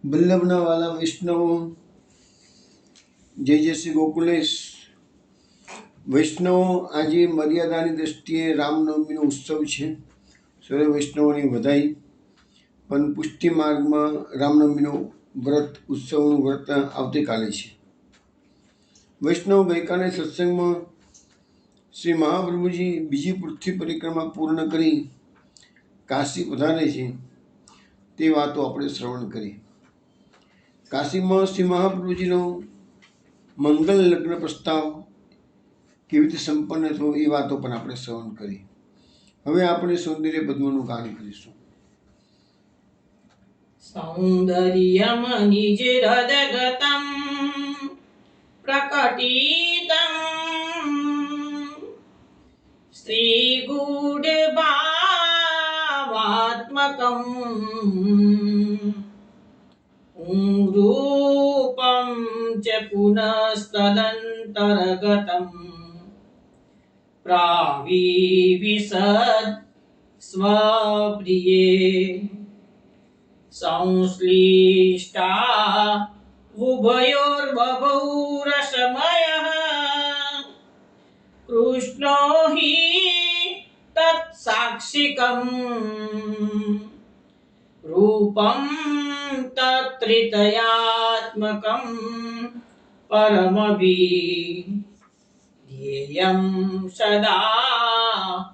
વલ્લભના વાલા વૈષ્ણવો, જય જય શ્રી ગોકુલેશ. વૈષ્ણવો, આજે મર્યાદાની દ્રષ્ટિએ રામનવમીનો ઉત્સવ છે. સર્વે વૈષ્ણવોની વધાઈ. પણ પુષ્ટિ માર્ગમાં રામનવમીનો વ્રત ઉત્સવનું વ્રત આવતીકાલે છે. વૈષ્ણવ, ગઈકાલે સત્સંગમાં શ્રી મહાપ્રભુજી બીજી પૃથ્વી પરિક્રમા પૂર્ણ કરી કાશી પધારે છે તે વાતો આપણે શ્રવણ કરી. કાશીમાં શ્રી મહાપ્રભુજીનો મંગલ લગ્ન પ્રસ્તાવ કેવી રીતે સંપન્ન થયો એ વાતો પણ આપણે શ્રવણ કરી. હવે આપણે સૌંદર્ય પદ્મનું ગાન કરીશું. સૌંદર્યમ નિજ હૃદગતમ પ્રકટિતમ શ્રી ગૂઢ ભાવાત્મકમ રૂપમ ચ પુનસ્તદંતર્ગતમ પ્રાવિવિશદ સ્વપ્રિયે સંશ્લિષ્ટા ઉભયોર્બભૌ રસમયઃ કૃષ્ણો હિ તત્સાક્ષિકમ રૂપમ તત્રિતયાત્મકમ પરમવિધેયં સદા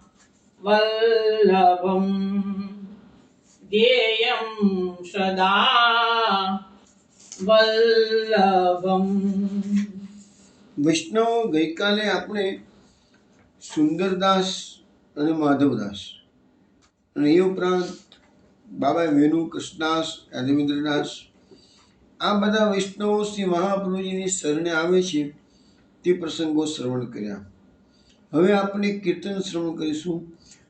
વલ્લભમ ધ્યેયં સદા વલ્લભમ. વૈષ્ણવ, ગઈકાલે આપણે સુંદરદાસ અને માધવદાસ અને એ ઉપરાંત બાબા વેણુ કૃષ્ણદાસ, યાદવેન્દ્રદાસ, આ બધા વૈષ્ણવો શ્રી મહાપ્રભુજીની શરણે આવે છે તે પ્રસંગો શ્રવણ કર્યા. હવે આપણે કીર્તન શ્રવણ કરીશું.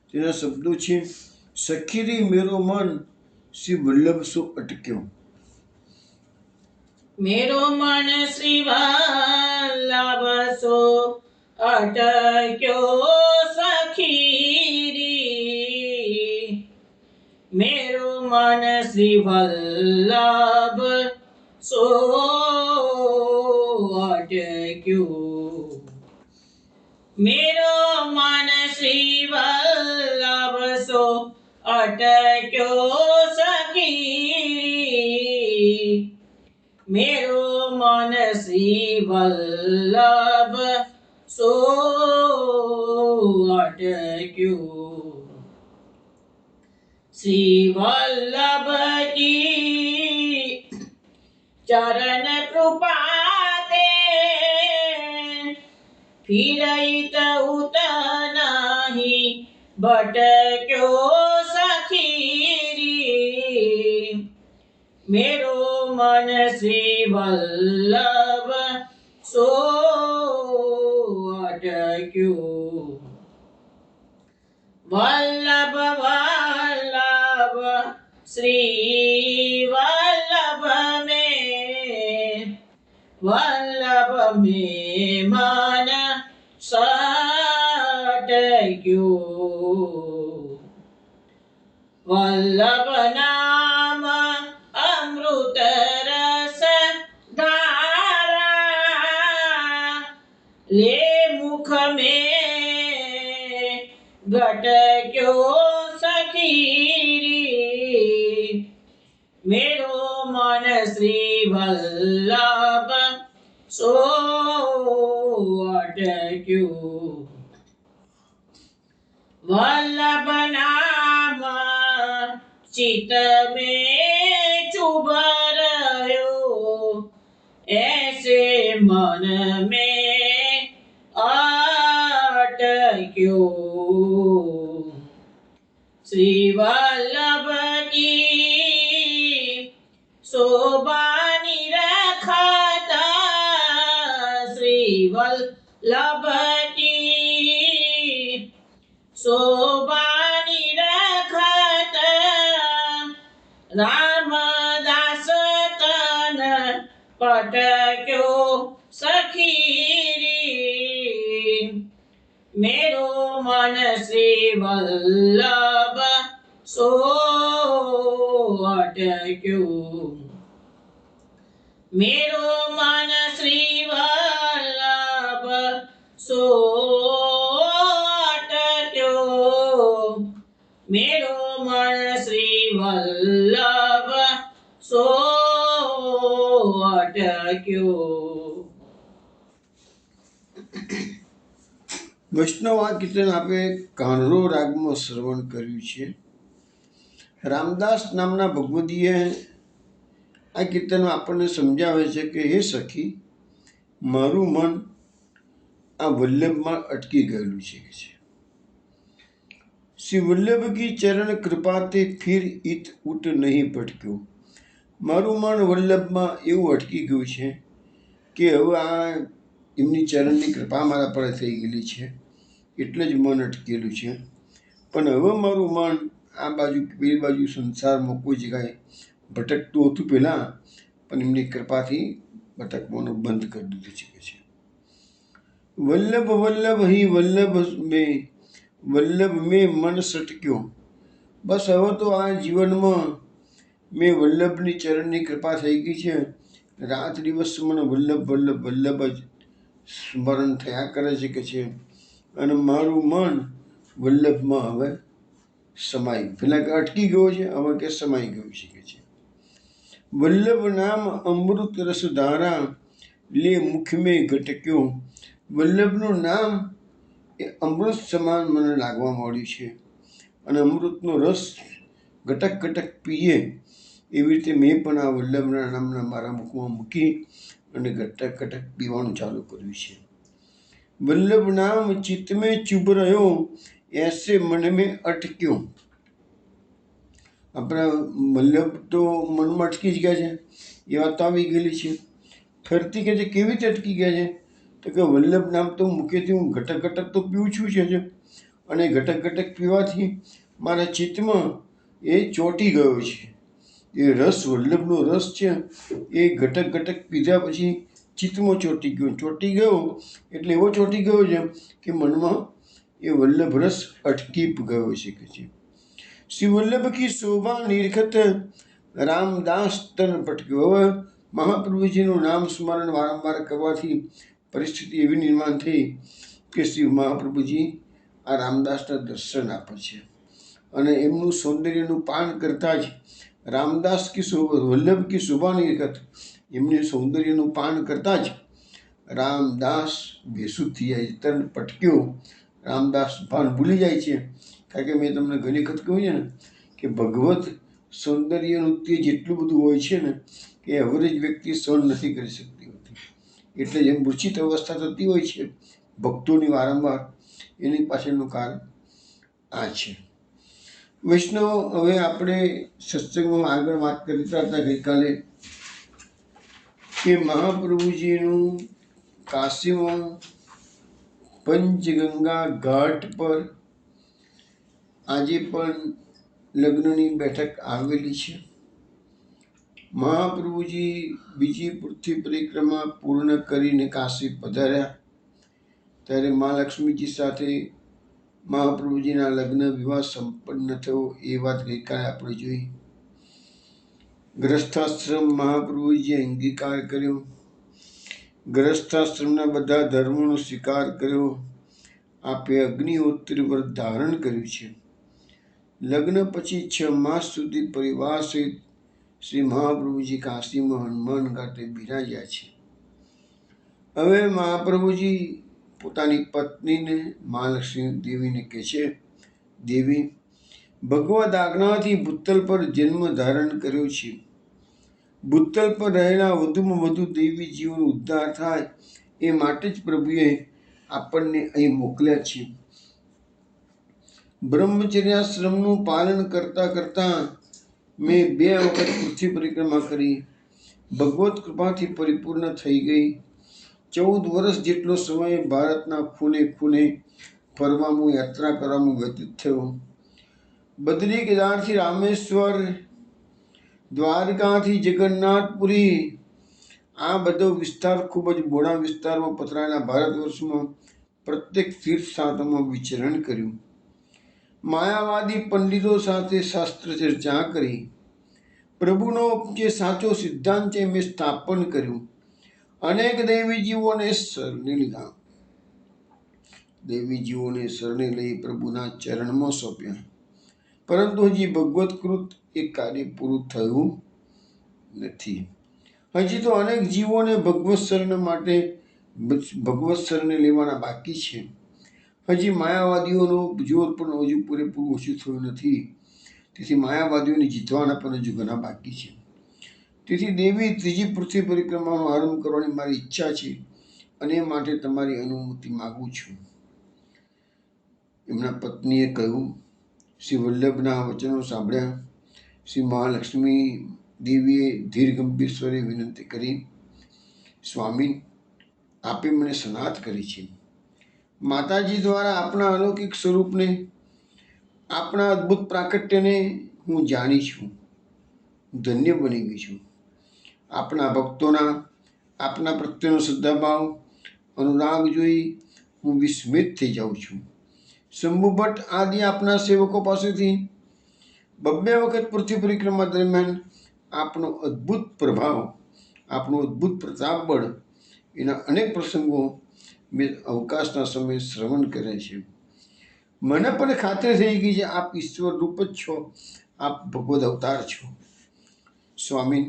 તેના શબ્દો છે: સખીરી મેરો મન શ્રી વલ્લભ સો અટક્યો. મેરો મન શ્રી વલ્લભ સો અટક્યો સખીરી. મેરો મન શ્રી વલ્લભ સો અટક્યો. મેરો મન શ્રી વલ્લભ સો અટક્યો સખી. મેરો મન શ્રી વલ્લભ સો અટક્યો. શ્રી વલ્લભ કી ચરણ કૃપા તે ફિરૈત ઉત નહીં ભટક્યો સખીરી. મેરો મન શ્રી વલ્લભ સો અટક્યો. વલ્લભ વલ્લભ શ્રી વલ્લભ મેં મન સટક્યો. વલ્લભ નામ અમૃત રસ ધારા લે મુખ में गटक्यो सखीरी. मेरो मन श्री वल्लभ सो अटक्यो. वल्लभ नाम चित में चुभ रहो ऐसे मन में अटक्यो. श्री वल्लभ की शोभा निरखता. श्री वल्लभ की शोभा निरखता. रामदास तन पटक्यो सखीरी. मेरो मन श्री वल्लभ सो अटक्यो. मेरो मन श्री वल्लभ सो अटक्यो मेरो मन श्री वल्लभ सो अटक्यो। વૈષ્ણવ આ કીર્તન આપે કાનરો રાગમાં શ્રવણ કર્યું છે। રામદાસ નામના ભગવદીએ આ કીર્તન આપણને સમજાવે છે કે હે સખી, મારું મન આ વલ્લભમાં અટકી ગયેલું છે। શ્રી વલ્લભ કી ચરણ કૃપાતે ફિર ઈત ઉટ નહીં ભટક્યો। મારું મન વલ્લભમાં એવું અટકી ગયું છે કે હવે આ એમની ચરણની કૃપા મારા પર થઈ ગયેલી છે, એટલે જ મન અટકેલું છે। પણ હવે મારું મન આ બાજુ પેલી બાજુ સંસારમાં કોઈ જગ્યાએ ભટકતું હતું પહેલાં, પણ એમની કૃપાથી ભટકવાનું બંધ કરી દીધું છે। વલ્લભ વલ્લભ હી વલ્લભ મેં મન સટક્યો। બસ હવે તો આ જીવનમાં મેં વલ્લભની ચરણની કૃપા થઈ ગઈ છે। રાત દિવસ મને વલ્લભ વલ્લભ વલ્લભ જ સ્મરણ થયા કરે છે કે છે, અને મારું મન વલ્લભમાં હવે સમાઈ ગયું, પેલા કે અટકી ગયો છે, હવે કે સમાઈ ગયું છે કે છે। વલ્લભ નામ અમૃત રસ ધારા લે મુખ મેં ઘટક્યો। વલ્લભનું નામ એ અમૃત સમાન મને લાગવા મળ્યું છે, અને અમૃતનો રસ ઘટક ઘટક પીએ એવી રીતે મેં પણ આ વલ્લભના નામના મારા મુખમાં મૂકી અને ઘટક ઘટક પીવાનું ચાલુ કર્યું છે। વલ્લભ નામ ચિત્ત મેં ચુભ રહ્યો એસે મન મેં અટક્યો। આપણા વલ્લભ તો મનમાં અટકી જ ગયા છે, એ વાત તો આવી ગયેલી છે। ફરતી કે છે કેવી રીતે અટકી ગયા છે, તો કે વલ્લભ નામ તો મુખ્યથી હું ઘટક ઘટક તો પીવું છું છે, અને ઘટક ઘટક પીવાથી મારા ચિત્તમાં એ ચોંટી ગયો છે। એ રસ વલ્લભનો રસ છે એ ઘટક ઘટક પીધા પછી ચિત્તમાં ચોંટી ગયો એટલે એવો ચોંટી ગયો છે કે મનમાં એ વલ્લભ રસ અટકી ગયો છે કે છે। શ્રી વલ્લભ કી શોભા નિરખત રામદાસ તન ભટક્યો। હવે મહાપ્રભુજીનું નામ સ્મરણ વારંવાર કરવાથી પરિસ્થિતિ એવી નિર્માણ થઈ કે શ્રી મહાપ્રભુજી આ રામદાસના દર્શન આપે છે, અને એમનું સૌંદર્યનું પાન કરતાં જ રામદાસ કી શોભા વલ્લભ કી શોભા નિરખત એમને સૌંદર્યનું પાન કરતાં જ રામદાસ બેસુધ થઈ જાય છે, તન ભટક્યો। રામદાસ ભાન ભૂલી જાય છે, કારણ કે મેં તમને ઘણી વખત કહ્યું છે ને કે ભગવત સૌંદર્ય નૃત્ય જેટલું બધું હોય છે ને કે એવરેજ વ્યક્તિ સહન નથી કરી શકતી હોતી, એટલે જેમ મૂર્છિત અવસ્થા થતી હોય છે ભક્તોની વારંવાર, એની પાછળનું કારણ આ છે। વૈષ્ણવ, હવે આપણે સત્સંગમાં આગળ વાત કરતા હતા ગઈકાલે કે મહાપ્રભુજીનું કાશીમાં પંચગંગા ઘાટ પર આજે પણ લગ્નની બેઠક આવેલી છે। મહાપ્રભુજી બીજી પૃથ્વી પરિક્રમા પૂર્ણ કરીને કાશી પધાર્યા ત્યારે મા લક્ષ્મીજી સાથે મહાપ્રભુજીના લગ્ન વિવાહ સંપન્ન થયો એ વાત ગઈકાલે આપણે જોઈ। ગ્રસ્થાશ્રમ મહાપ્રભુજીએ અંગીકાર કર્યો, ગ્રસ્થાશ્રમના બધા ધર્મોનો સ્વીકાર કર્યો, આપે અગ્નિહોત્રી વ્રત ધારણ કર્યું છે। લગ્ન પછી 6 માસ સુધી પરિવાર સહિત શ્રી મહાપ્રભુજી કાશીમાં હનુમાન ઘાટે બિરાજ્યા છે। હવે મહાપ્રભુજી પોતાની પત્નીને મહાલક્ષ્મી દેવીને કહે છે, દેવી, ભગવદ આજ્ઞાથી ભૂતલ પર જન્મ ધારણ કર્યો છે। ભૂતલ પર રહેલા વધુમાં વધુ દેવી જીવોનો ઉદ્ધાર થાય એ માટે જ પ્રભુએ આપણને અહીં મોકલ્યા છે। બ્રહ્મચર્યાશ્રમનું પાલન કરતાં કરતાં મેં 2 વખત પૃથ્વી પરિક્રમા કરી, ભગવત કૃપાથી પરિપૂર્ણ થઈ ગઈ। 14 વર્ષ જેટલો સમય ભારતના ખૂણે ખૂણે ફરવામાં, યાત્રા કરવામાં વ્યતીત થયો। બદ્રી કેદારથી રામેશ્વર, દ્વારકાથી જગન્નાથપુરી, આ બધો વિસ્તાર ખૂબ જ બોડા વિસ્તારમાં પથરાયેલા ભારત વર્ષમાં પ્રત્યેક તીર્થ સ્થાનોમાં વિચરણ કર્યું। માયાવાદી પંડિતો સાથે શાસ્ત્ર ચર્ચા કરી, પ્રભુનો જે સાચો સિદ્ધાંત છે મેં સ્થાપન કર્યું. અનેક દૈવી જીવોને શરણે લીધા. દૈવી જીવોને શરણે લઈ પ્રભુના ચરણમાં સોંપ્યા. પરંતુ હજી ભગવત્કૃત એ કાર્ય પૂરું થયું નથી. હજી તો અનેક જીવોને ભગવત શરણે લેવાના બાકી છે. હજી માયાવાદીઓનું જોર પણ હજુ પૂરેપૂરું ઓછું થયું નથી. તેથી માયાવાદીઓને જીતવાના પણ હજુ ઘણા બાકી છે. તેથી દેવી ત્રીજી પૃથ્વી પરિક્રમાનો આરંભ કરવાની મારી ઈચ્છા છે અને એ માટે તમારી અનુમતિ માગું છું. એમના પત્નીએ કહ્યું. શ્રી વલ્લભના વચનો સાંભળ્યા શ્રી મહાલક્ષ્મી દેવીએ ધીર ગંભીર સ્વરે વિનંતી કરી, સ્વામી, આપે મને સનાથ કરી છે. માતાજી દ્વારા આપણા અલૌકિક સ્વરૂપને, આપણા અદ્ભુત પ્રાકટ્યને હું જાણી છું. ધન્ય બની ગઈ છું. આપણા ભક્તોના આપના પ્રત્યેનો શ્રદ્ધાભાવ, અનુરાગ જોઈ હું વિસ્મિત થઈ જાઉં છું. શંભુ ભટ્ટ આદિ આપના સેવકો પાસેથી 2 વખત પૃથ્વી પરિક્રમા દરમિયાન આપનો અદ્ભુત પ્રભાવ, આપણું અદ્ભુત પ્રતાપ બળ, એના અનેક પ્રસંગો મેં અવકાશના સમયે શ્રવણ કરે છે. મને પણ ખાતરી થઈ ગઈ છે આપ ઈશ્વર રૂપ જ છો, આપ ભગવદ અવતાર છો. સ્વામી,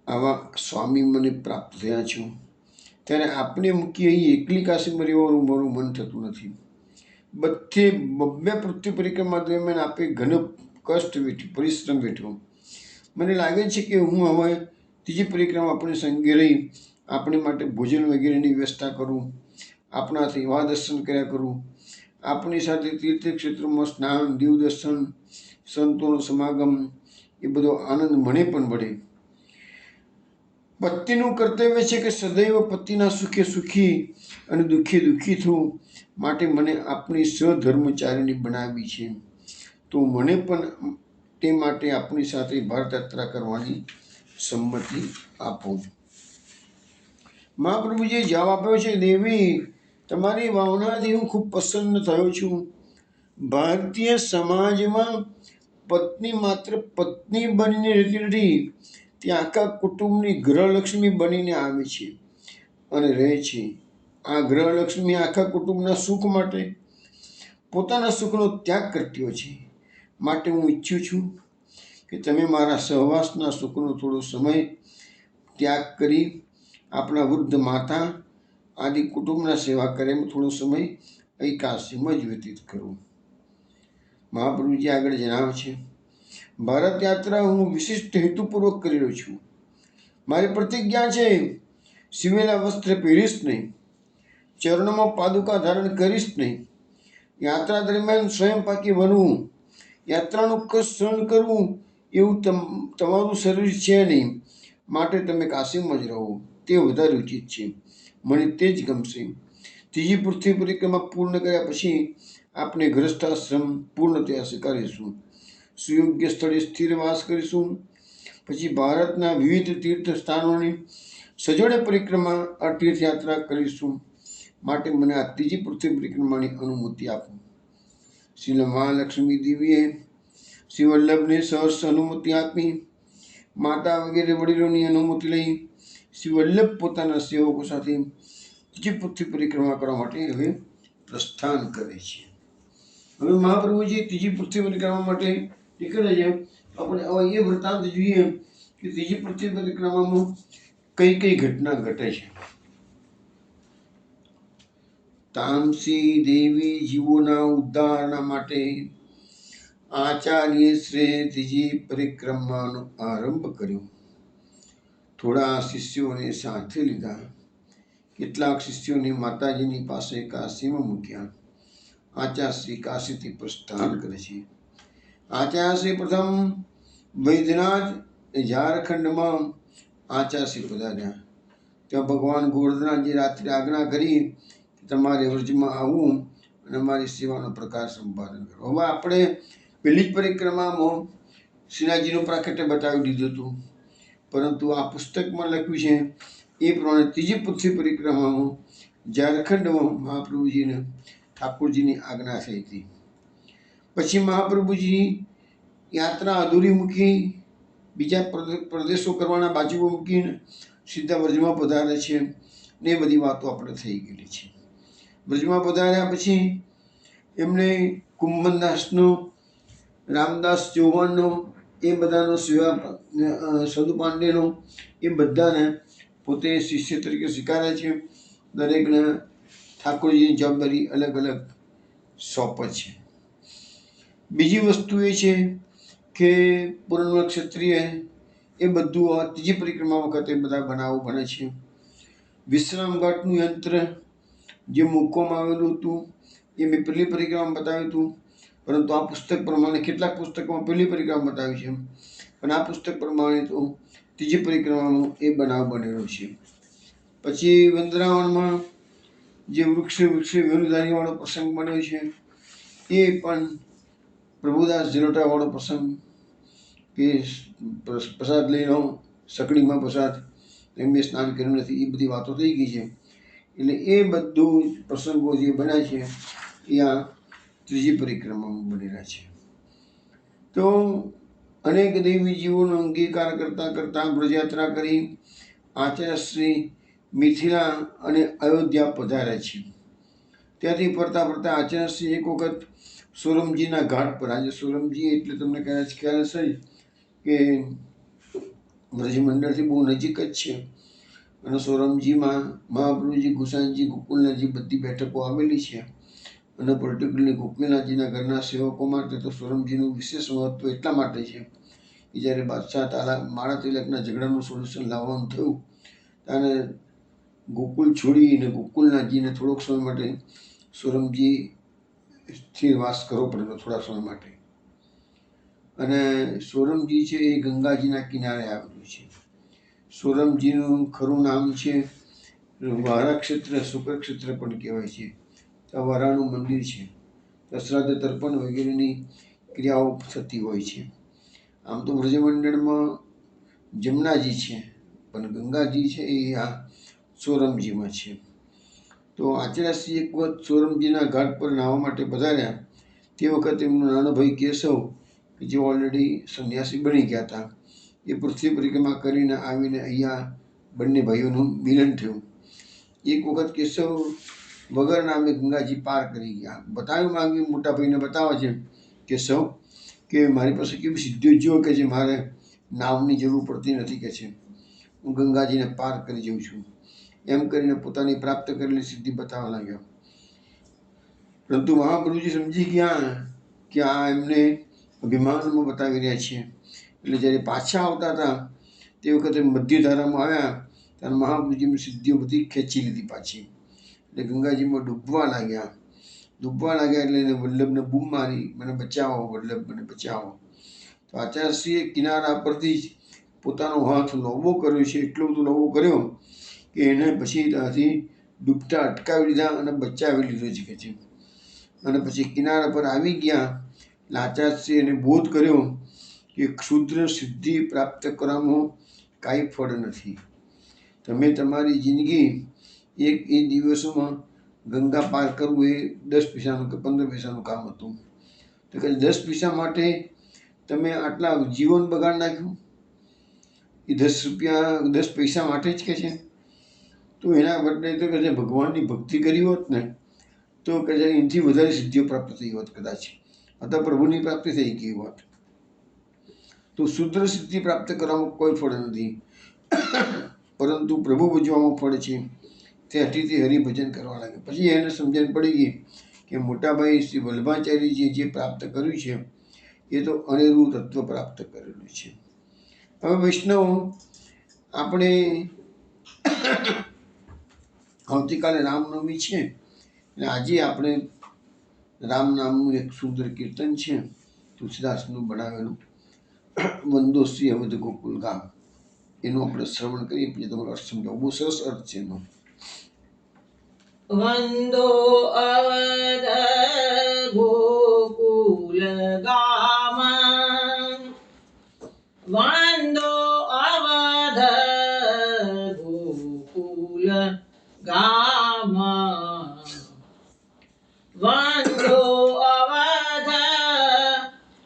આવા સ્વામી મને પ્રાપ્ત થયા છો ત્યારે આપને મૂકી અહીં એકલી કાશીમાં રહેવાનું મારું મન થતું નથી. 2 પૃથ્વી પરિક્રમા દરમિયાન આપે ઘણો કષ્ટ વેઠ્યો, પરિશ્રમ વેઠ્યો. મને લાગે છે કે હું હવે ત્રીજી પરિક્રમા આપણી સંગે રહી આપણી માટે ભોજન વગેરેની વ્યવસ્થા કરું, આપણાથી એવા દર્શન કર્યા કરું, આપણી સાથે તીર્થક્ષેત્રોમાં સ્નાન, દેવ દર્શન, સંતોનો સમાગમ, એ બધો આનંદ મને પણ મળે. પતિનું કર્તવ્ય છે કે સદૈવ પતિના સુખે સુખી અને દુઃખે દુઃખી થવું. માટે મને આપણી સહધર્મચારીણી બનાવી છે, તો મને પણ તે માટે આપણી સાથે ભારત યાત્રા કરવાની સંમતિ આપો. મહાપ્રભુજીએ જવાબ આપ્યો છે, દેવી, તમારી ભાવનાથી હું ખૂબ પ્રસન્ન થયો છું. ભારતીય સમાજમાં પત્ની માત્ર પત્ની બનીને રહેતી નથી, તે આખા કુટુંબની ગૃહલક્ષ્મી બનીને આવે છે અને રહે છે. આ ગૃહલક્ષ્મી આખા કુટુંબના સુખ માટે પોતાના સુખનો ત્યાગ કરતી હોય છે. માટે હું ઈચ્છું છું કે તમે મારા સહવાસના સુખનો થોડો સમય ત્યાગ કરી આપણા વૃદ્ધ માતા આદિ કુટુંબના સેવા કાર્યમાં થોડો સમય અહીં કાશીમાં જ વ્યતીત કરો. મહાપ્રભુજી આગળ જણાવે છે, ભારત યાત્રા હું વિશિષ્ટ હેતુપૂર્વક કરી રહ્યો છું. મારી પ્રતિજ્ઞા છે, સિવેલા વસ્ત્ર પહેરીશ નહીં, ચરણોમાં પાદુકા ધારણ કરીશ નહીં, યાત્રા દરમિયાન સ્વયંપાકી બનવું, યાત્રાનું કષ્ટ સહન કરવું એવું તમારું શરીર છે નહીં. માટે તમે કાશીમાં જ રહો, તે વધારે ઉચિત છે. મને તે જ ગમશે. ત્રીજી પૃથ્વી પરિક્રમા પૂર્ણ કર્યા પછી આપણે ગૃહસ્થાશ્રમ પૂર્ણતયા સ્વીકારીશું. સુયોગ્ય સ્થળે સ્થિર વાસ કરીશું. પછી ભારતના વિવિધ તીર્થ સ્થાનોની સજોડે પરિક્રમા તીર્થયાત્રા કરીશું. માટે મને આ ત્રીજી પૃથ્વી પરિક્રમાની અનુમતિ આપો. શ્રી મહાલક્ષ્મી દેવીએ શ્રી વલ્લભને સહર્ષ અનુમતિ આપી. માતા વગેરે વડીલોની અનુમતિ લઈ શ્રી વલ્લભ પોતાના સેવકો સાથે ત્રીજી પૃથ્વી પરિક્રમા કરવા માટે હવે પ્રસ્થાન કરે છે. હવે મહાપ્રભુજી ત્રીજી પૃથ્વી પરિક્રમા માટે નીકળે છે. આપણે હવે એ વૃત્તાંત જોઈએ કે ત્રીજી પૃથ્વી પરિક્રમામાં કઈ કઈ ઘટના ઘટે છે. તામસી દેવી જીવોના ઉદ્ધારના માટે આચાર્ય શ્રી ત્રીજી પરિક્રમાનો આરંભ કર્યો. થોડા શિષ્યોને સાથે લીધા. કેટલાક શિષ્યોને માતાજીની પાસે કાશીમાં મૂક્યા. આચાર્યશ્રી કાશીથી પ્રસ્થાન કરે છે. આચાર્યશ્રી પ્રથમ વૈદ્યનાથ ઝારખંડમાં આચાર્યશ્રી પધાર્યા. ત્યાં ભગવાન ગોવર્ધનજી રાત્રે આજ્ઞા કરી કે તમારે વ્રજમાં આવવું અને અમારી સેવાનો પ્રકાર સંપાદન કરો. હવે આપણે પહેલી જ પરિક્રમામાં શ્રીનાથજીનું પ્રાકટ્ય બતાવી દીધું હતું, પરંતુ આ પુસ્તકમાં લખ્યું છે એ પ્રમાણે ત્રીજી પૃથ્વી પરિક્રમામાં ઝારખંડમાં મહાપ્રભુજીને ઠાકોરજીની આજ્ઞા થઈ હતી. પછી મહાપ્રભુજી યાત્રા અધૂરી મૂકી બીજા પ્રદેશો કરવાના બાજુમાં મૂકીને સીધા વ્રજમાં પધારે છે ને એ બધી વાતો આપણે થઈ ગયેલી છે. વ્રજમાં પધાર્યા પછી એમણે કુંભનદાસનો, રામદાસ ચૌહાણનો, એ બધાનો સેવા, સદુ પાંડેનો, એ બધાને પોતે શિષ્ય તરીકે સ્વીકારે છે. દરેકને ઠાકોરજીની જવાબદારી અલગ અલગ સોંપે છે. બીજી વસ્તુ એ છે કે પૂર્ણ ક્ષત્રિય એ બધું આ ત્રીજી પરિક્રમા વખતે બધા બનાવો બને છે. વિશ્રામઘાટનું યંત્ર જે મૂકવામાં આવેલું હતું એ મેં પહેલી પરિક્રમામાં બતાવ્યું હતું, પરંતુ આ પુસ્તક પ્રમાણે કેટલાક પુસ્તકોમાં પહેલી પરિક્રમા બતાવી છે, પણ આ પુસ્તક પ્રમાણે તો ત્રીજી પરિક્રમાનો એ બનાવ બનેલો છે. પછી વૃંદાવનમાં જે વૃક્ષે વેણુધારીવાળો પ્રસંગ બન્યો છે એ પણ પ્રભુદાસ ઝલોટાવાળો પ્રસંગ, કે પ્રસાદ લઈ લો, સકડીમાં પ્રસાદ, એમને સ્નાન કર્યું નથી, એ બધી વાતો થઈ ગઈ છે. એટલે એ બધું પ્રસંગો જે બન્યા છે એ આ ત્રીજી પરિક્રમામાં બનેલા છે. તો અનેક દેવી જીવોનો અંગીકાર કરતાં કરતાં બ્રજયાત્રા કરી આચાર્ય શ્રી મિથિલા અને અયોધ્યા પધાર્યા છે. ત્યાંથી ફરતા ફરતા આચાર્ય શ્રી એક વખત સોરમજીના ઘાટ પર, આજે સોરમજી એટલે તમને ખ્યાલ હશે કે બ્રજમંડળથી બહુ નજીક જ છે, અને સોરમજીમાં મહાપ્રભુજી, ગુસાઈજી, ગોકુલનાથજી બધી બેઠકો આવેલી છે. અને પર્ટિક્યુલરલી ગોકુલનાથજીના ઘરના સેવકો માટે તો સોરમજીનું વિશેષ મહત્વ એટલા માટે છે કે જ્યારે બાદશાહ માળા તિલકના ઝઘડાનું સોલ્યુશન લાવવાનું થયું ત્યારે ગોકુલ છોડીને ગોકુલનાથજીને થોડોક સમય માટે સોરમજી સ્થિર વાસ કરવો પડેલો, થોડા સમય માટે. અને સોરમજી છે એ ગંગાજીના કિનારે આવેલું છે. સોરમજીનું ખરું નામ છે વારા ક્ષેત્ર, શુક્ર ક્ષેત્ર પણ કહેવાય છે. ત્યાં વરાનું મંદિર છે, શ્રાદ્ધ તર્પણ વગેરેની ક્રિયાઓ થતી હોય છે. આમ તો બ્રજમંડળમાં જમનાજી છે, પણ ગંગાજી છે એ આ સોરમજીમાં છે. તો આચાર્યશ્રી એક વખત સોરમજીના ઘાટ પર નાહવા માટે પધાર્યા. તે વખતે એમનો નાનો ભાઈ કેશવ, કે જે ઓલરેડી સંન્યાસી બની ગયા હતા, એ પૃથ્વી પરિક્રમા કરીને આવીને અહીંયા બંને ભાઈઓનું મિલન થયું. એક વખત કેશવ વગર નામે ગંગાજી પાર કરી ગયા. બતાવી માંગ્યું, મોટા ભાઈને બતાવે છે કેશવ કે મારી પાસે કેવી સિદ્ધિઓ જો કે છે, મારે નાવની જરૂર પડતી નથી કે છે, હું ગંગાજીને પાર કરી જઉં છું. એમ કરીને પોતાની પ્રાપ્ત કરેલી સિદ્ધિ બતાવવા લાગ્યો. પરંતુ મહાપ્રભુજી સમજી ગયા કે આ એમને અભિમાનમાં બતાવી રહ્યા છે. એટલે જ્યારે પાછા આવતા હતા તે વખતે મધ્યધારામાં આવ્યા ત્યારે મહાપ્રભુજીની સિદ્ધિઓ બધી ખેંચી લીધી પાછી. એટલે ગંગાજીમાં ડૂબવા લાગ્યા એટલે એને વલ્લભને બૂમ મારી, મને બચાવો વલ્લભ, મને બચાવો. તો આચાર્યશ્રીએ કિનારા પરથી જ પોતાનો હાથ લોબો કર્યો છે. એટલો બધો લોબો કર્યો કે એને પછી ત્યાંથી ડૂબતા અટકાવી લીધા અને બચાવી લીધો જ કે છે. અને પછી કિનારા પર આવી ગયા. આચાર્યશ્રી એને બોધ કર્યો કે ક્ષુદ્ર સિદ્ધિ પ્રાપ્ત કરવામાં કાંઈ ફળ નથી. તમે તમારી જિંદગી એ દિવસોમાં ગંગા પાર કરવું એ 10 પૈસાનું કે 15 પૈસાનું કામ હતું. તો કે 10 પૈસા માટે તમે આટલા જીવન બગાડ નાખ્યું, એ 10 રૂપિયા 10 પૈસા માટે જ કે છે. તો એના બદલે તો કે છે ભગવાનની ભક્તિ કરી હોત ને તો કે છે એનાથી વધારે સિદ્ધિઓ પ્રાપ્ત થઈ હોત કદાચ, અથવા પ્રભુની પ્રાપ્તિ થઈ ગઈ હોત. તો શુદ્ર સિદ્ધિ પ્રાપ્ત કરવામાં કોઈ ફળ નથી, પરંતુ પ્રભુ ભજવામાં ફળ છે. તે હઠીથી હરિભજન કરવા લાગે. પછી એને સમજણ પડી ગઈ કે મોટાભાઈ શ્રી વલ્લભાચાર્યજીએ જે પ્રાપ્ત કર્યું છે એ તો અનેરું તત્વ પ્રાપ્ત કરેલું છે. હવે વૈષ્ણવ, આપણે આવતીકાલે રામનવમી છે, અને આજે આપણે રામ નામનું એક સુંદર કીર્તન છે તુલસીદાસનું બનાવેલું, વંદો શ્રી અવધ ગોકુલ ગામ, એનું આપણે શ્રવણ કરીએ. પછી તમારો અર્થ સમજાવો. બહુ સરસ અર્થ છે એનો. વંદો અવધ ગોકુલ ગામ, વંદો અવધ ગોકુલ ગામ, વંદો અવધ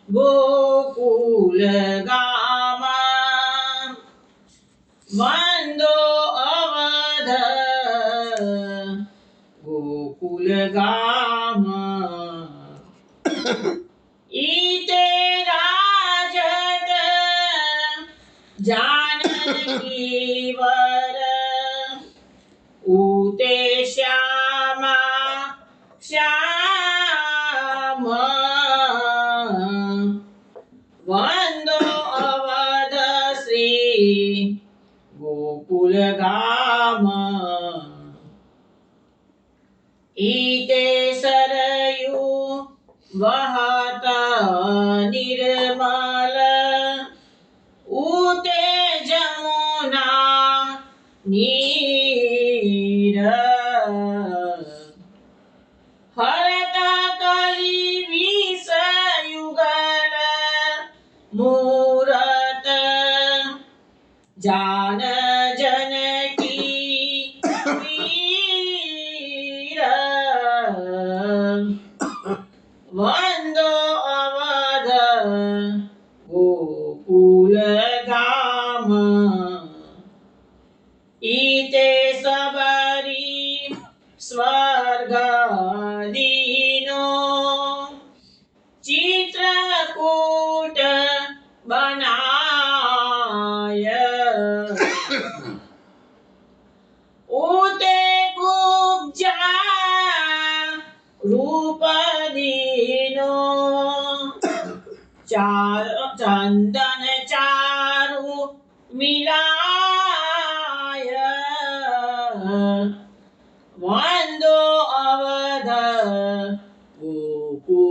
ગોકુલ ગામ, वन्दो अवध गोकुलगाम ईते राजद जानकी वर ऊते श्यामा श्याम वन्दो अवध श्री गोकुलगाम ईते सरयू वहत निर्मल ऊते जमुना नीर हरता कली विष युगल मूरत जान जनकी वीर वन्दो अवध गोकुलगाम ईते सबरी स्वर्गदीनो चित्रकूट बनाय ऊते कुब्जा रूप दीनो चार चंदन चारु मिलाय वन्दो अवध गोकुलगाम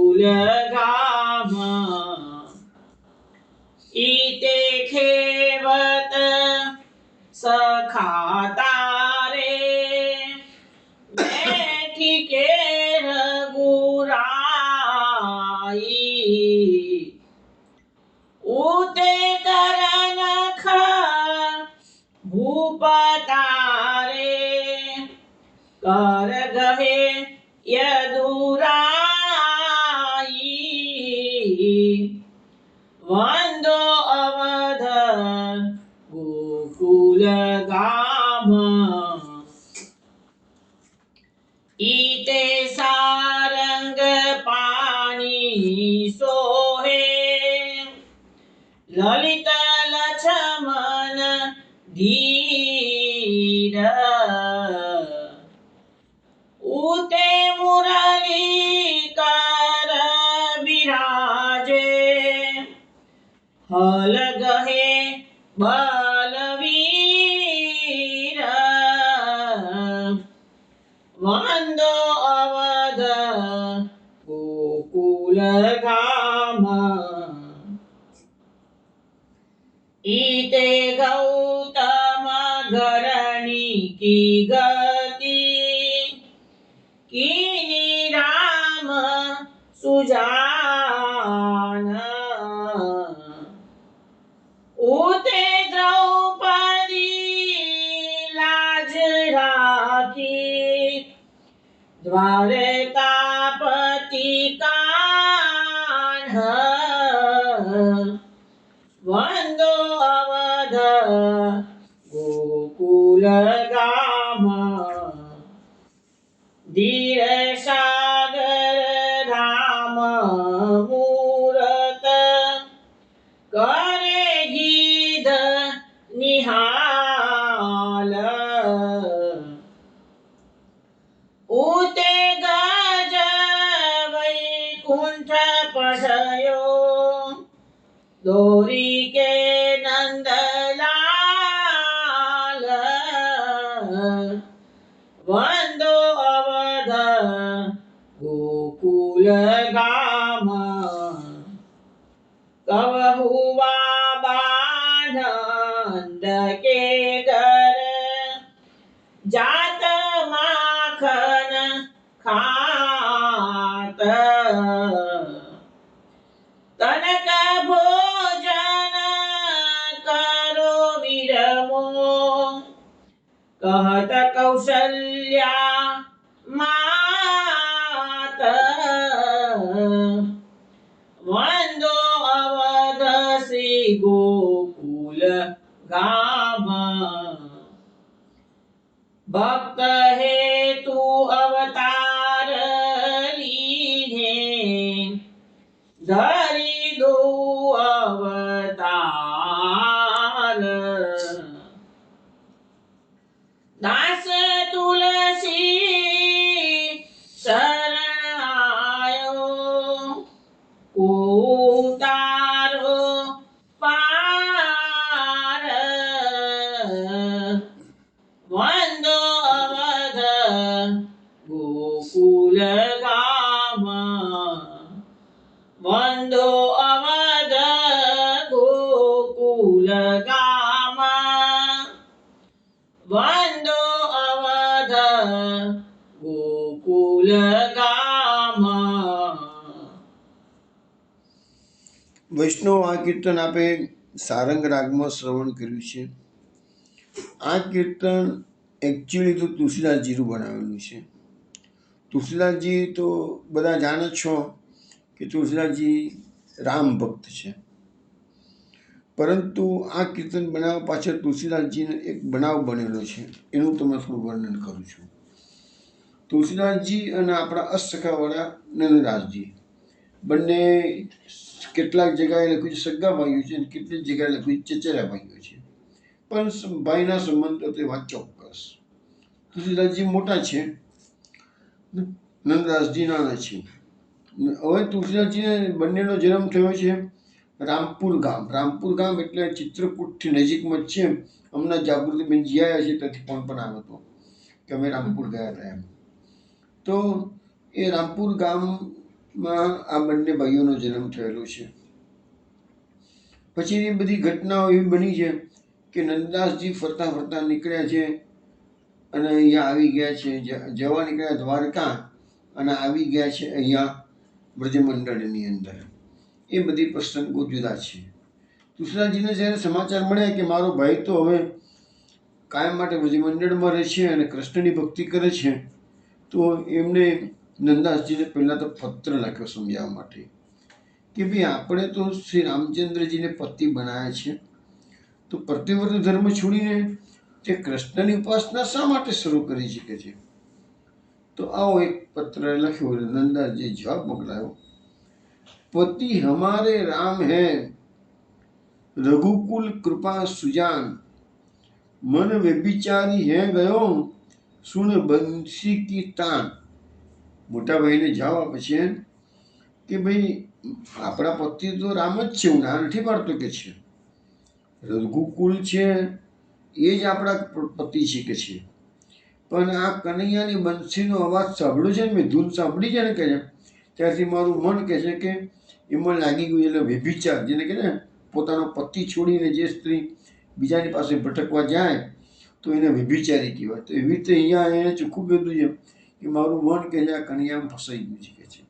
ईते खेवत सखा तारे बैठी के रघुराई ऊते करनख भूपतारे कर गहे यदुराई वन्दो अवध गोकुलगाम ईते सारंग पाणी सोहे ललित लक्ष्मण धीर ऊते मुरली कर विराजे हल गहे बलवीर वन्दो अवध गोकुलगाम ईते गौतम घरणी की गति कीनी राम सुजान ऊते द्रौपदी लाज राखी द्वारकापति कान्ह वन्दो अवध गोकुलगाम धीर सागर राम मूरत करे गिध निहाल ऊते गज वैकुंठ पढ़यो दोरी के नंदलाल वन्दो अवध गोकुलगाम कबहुआ बानंद के घर जात माखन खात तनक भोजन करो विरमो कहत कौशल्या मात वन्दो अवध श्री गोकुल गाम। ભક્ત હેતુ અવતાર લીધે ધરી દો અવતાર દાસ તુલસી શરણ આયો ઉતારો પાર વંદો અવધ ગોકુલ ગામ વંદો અવધ ગોકુલ ગામ વંદો અવધ ગોકુલ ગામ. વૈષ્ણવ આ કીર્તન આપે સારંગ રાગમાં શ્રવણ કર્યું છે. આ કીર્તન એકચ્યુઅલી તો તુલસીદાસજીનું બનાવેલું છે. તુલસીદાસજી તો બધા જાણે છો કે તુલસીદાસજી રામ ભક્ત છે, પરંતુ આ કીર્તન બનાવવા પાછળ તુલસીદાસજીનો એક બનાવ બનેલો છે, એનું તમને થોડું વર્ણન કરું છું. તુલસીદાસજી અને આપણા અષ્ટસખાવાળા નંદદાસજી બંને કેટલાક જગ્યાએ લખ્યું છે સગા ભાઈઓ છે અને કેટલીક જગ્યાએ લખ્યું છે ચચેરા ભાઈઓ છે, પણ ભાઈના સંબંધો તે વાત ચોક્કસ. તુલસીદાસજી મોટા છે, નંદદાસજી નાના છે. હવે તુલસીદાસજીને બંનેનો જન્મ થયો છે રામપુર ગામ. રામપુર ગામ એટલે ચિત્રકૂટથી નજીકમાં જ છે. હમણાં જાગૃતિબેન જીયા છે ત્યાંથી ફોન પણ આવ્યો હતો કે અમે રામપુર ગયા હતા એમ. તો એ રામપુર ગામમાં આ બંને ભાઈઓનો જન્મ થયેલો છે. પછીની બધી ઘટનાઓ એવી બની છે કે નંદદાસજી ફરતા ફરતા નીકળ્યા છે અને અહીંયા આવી ગયા છે, જવા નીકળ્યા દ્વારકા અને આવી ગયા છે અહીંયા બ્રજમંડળની અંદર. એ બધી પ્રસંગો જુદા છે. તુલસીદાસજીને જ્યારે સમાચાર મળ્યા કે મારો ભાઈ તો હવે કાયમ માટે બ્રજમંડળમાં રહે છે અને કૃષ્ણની ભક્તિ કરે છે, તો એમને નંદદાસજીને પહેલાં તો પત્ર લખ્યો સમજાવવા માટે કે ભાઈ આપણે તો શ્રી રામચંદ્રજીને પતિ બનાવ્યા છે, તો પ્રતિવ્રત ધર્મ છોડીને તે કૃષ્ણની ઉપાસના શા માટે શરૂ કરી શકે છે. તો આવો એક પત્ર લખ્યો. નંદદાસજીએ જવાબ મોકલાયો, પતિ હમારે રામ હૈ રઘુકુલ કૃપા સુજાન મન વ્યભિચારી હે ગયો સુન બંસી કી તાન. મોટા ભાઈને જવાબ આપે છે કે ભાઈ આપણા પતિ તો રામ જ છે, હું ના નથી પાડતો કે છે, રઘુકુલ છે એ જ આપણા પતિ છે કે છે, પણ આ કનૈયાની બંસીનો અવાજ સાંભળ્યો છે ને, મેં ધૂન સાંભળી છે ને કે છે, ત્યારથી મારું મન કહે છે કે એમાં લાગી ગયું. એટલે વ્યભિચાર જેને કહે ને, પોતાનો પતિ છોડીને જે સ્ત્રી બીજાની પાસે ભટકવા જાય તો એને વ્યભિચારી કહેવાય. તો એવી રીતે અહીંયા એને ચોખ્ખું કીધું છે કે મારું મન કહે છે આ કનૈયામાં ફસાઈ ગયું છે કે છે.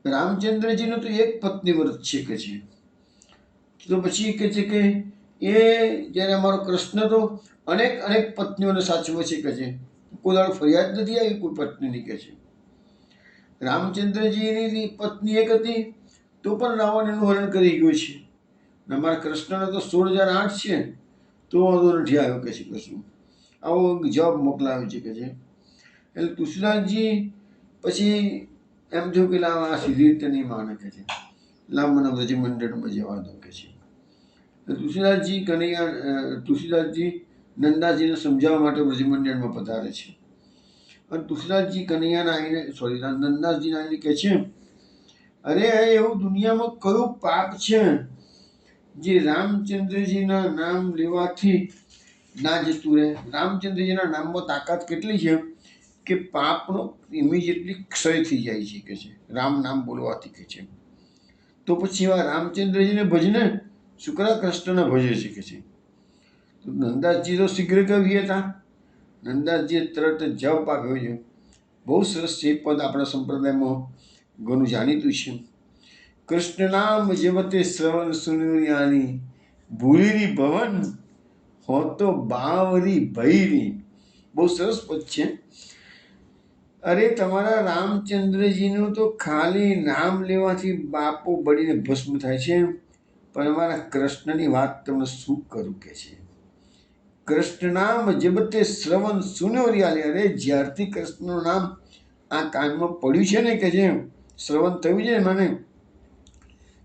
રામચંદ્રજીનો તો એક પત્ની વ્રત છે કે છે. તો પછી કહે છે કે એ જ્યારે અમારો કૃષ્ણ તો અનેક અનેક પત્નીઓને સાચવે છે કે છે, કોઈ દાડો ફરિયાદ નથી આવી કોઈ પત્નીની કે છે. રામચંદ્રજીની પત્ની એક હતી તો પણ રાવણ એનું હરણ કરી ગયું છે. અમારા કૃષ્ણને તો 16,008 છે તો વાંધો નથી આવ્યો કે છે કશું. આવો જવાબ મોકલાવ્યો છે કે છે. એટલે તુલસીદાસજી પછી એમ થયું કે લાવ આ સીધી રીતે નહીં માને કે છે, લાવ મને બ્રજમંડળમાં જવા દો કે છે. તુલસીદાસજી નંદાજીને સમજાવવા માટે બ્રજમંડળમાં પધારે છે અને તુલસીદાસજી કનૈયાના આવીને નંદાસજીને આવીને કહે છે, અરે એવું દુનિયામાં કયું પાપ છે જે રામચંદ્રજીના નામ લેવાથી ના જતું રહે. રામચંદ્રજીના નામમાં તાકાત કેટલી છે કે પાપનો ઇમિડિયેટલી ક્ષય થઈ જાય છે કે છે, રામ નામ બોલવાથી કે છે. તો પછી એવા રામચંદ્રજીને ભજને શુક્રા કૃષ્ણને ભજે છે કે છે. તો નંદાસજી તો શીઘ્ર કવિ હતા. નંદાસજીએ તરત જવાબ આપ્યો છે. બહુ સરસ છે પદ આપણા સંપ્રદાયમાં ઘણું જાણીતું છે. કૃષ્ણ નામ જેવતે શ્રવણ સુનિયાની ભૂરીની ભવન હો તો બાવરી ભૈરી. બહુ સરસ પદ છે. અરે તમારા રામચંદ્રજીનું તો ખાલી નામ લેવાથી બાપો બળીને ભસ્મ થાય છે, પણ અમારા કૃષ્ણની વાત તમને શું કરું કે છે. કૃષ્ણ નામ જબતે શ્રવણ સુન્યો રિયાલી, અરે જ્યારથી કૃષ્ણનું નામ આ કાનમાં પડ્યું છે ને કે જે શ્રવણ થયું છે ને મને,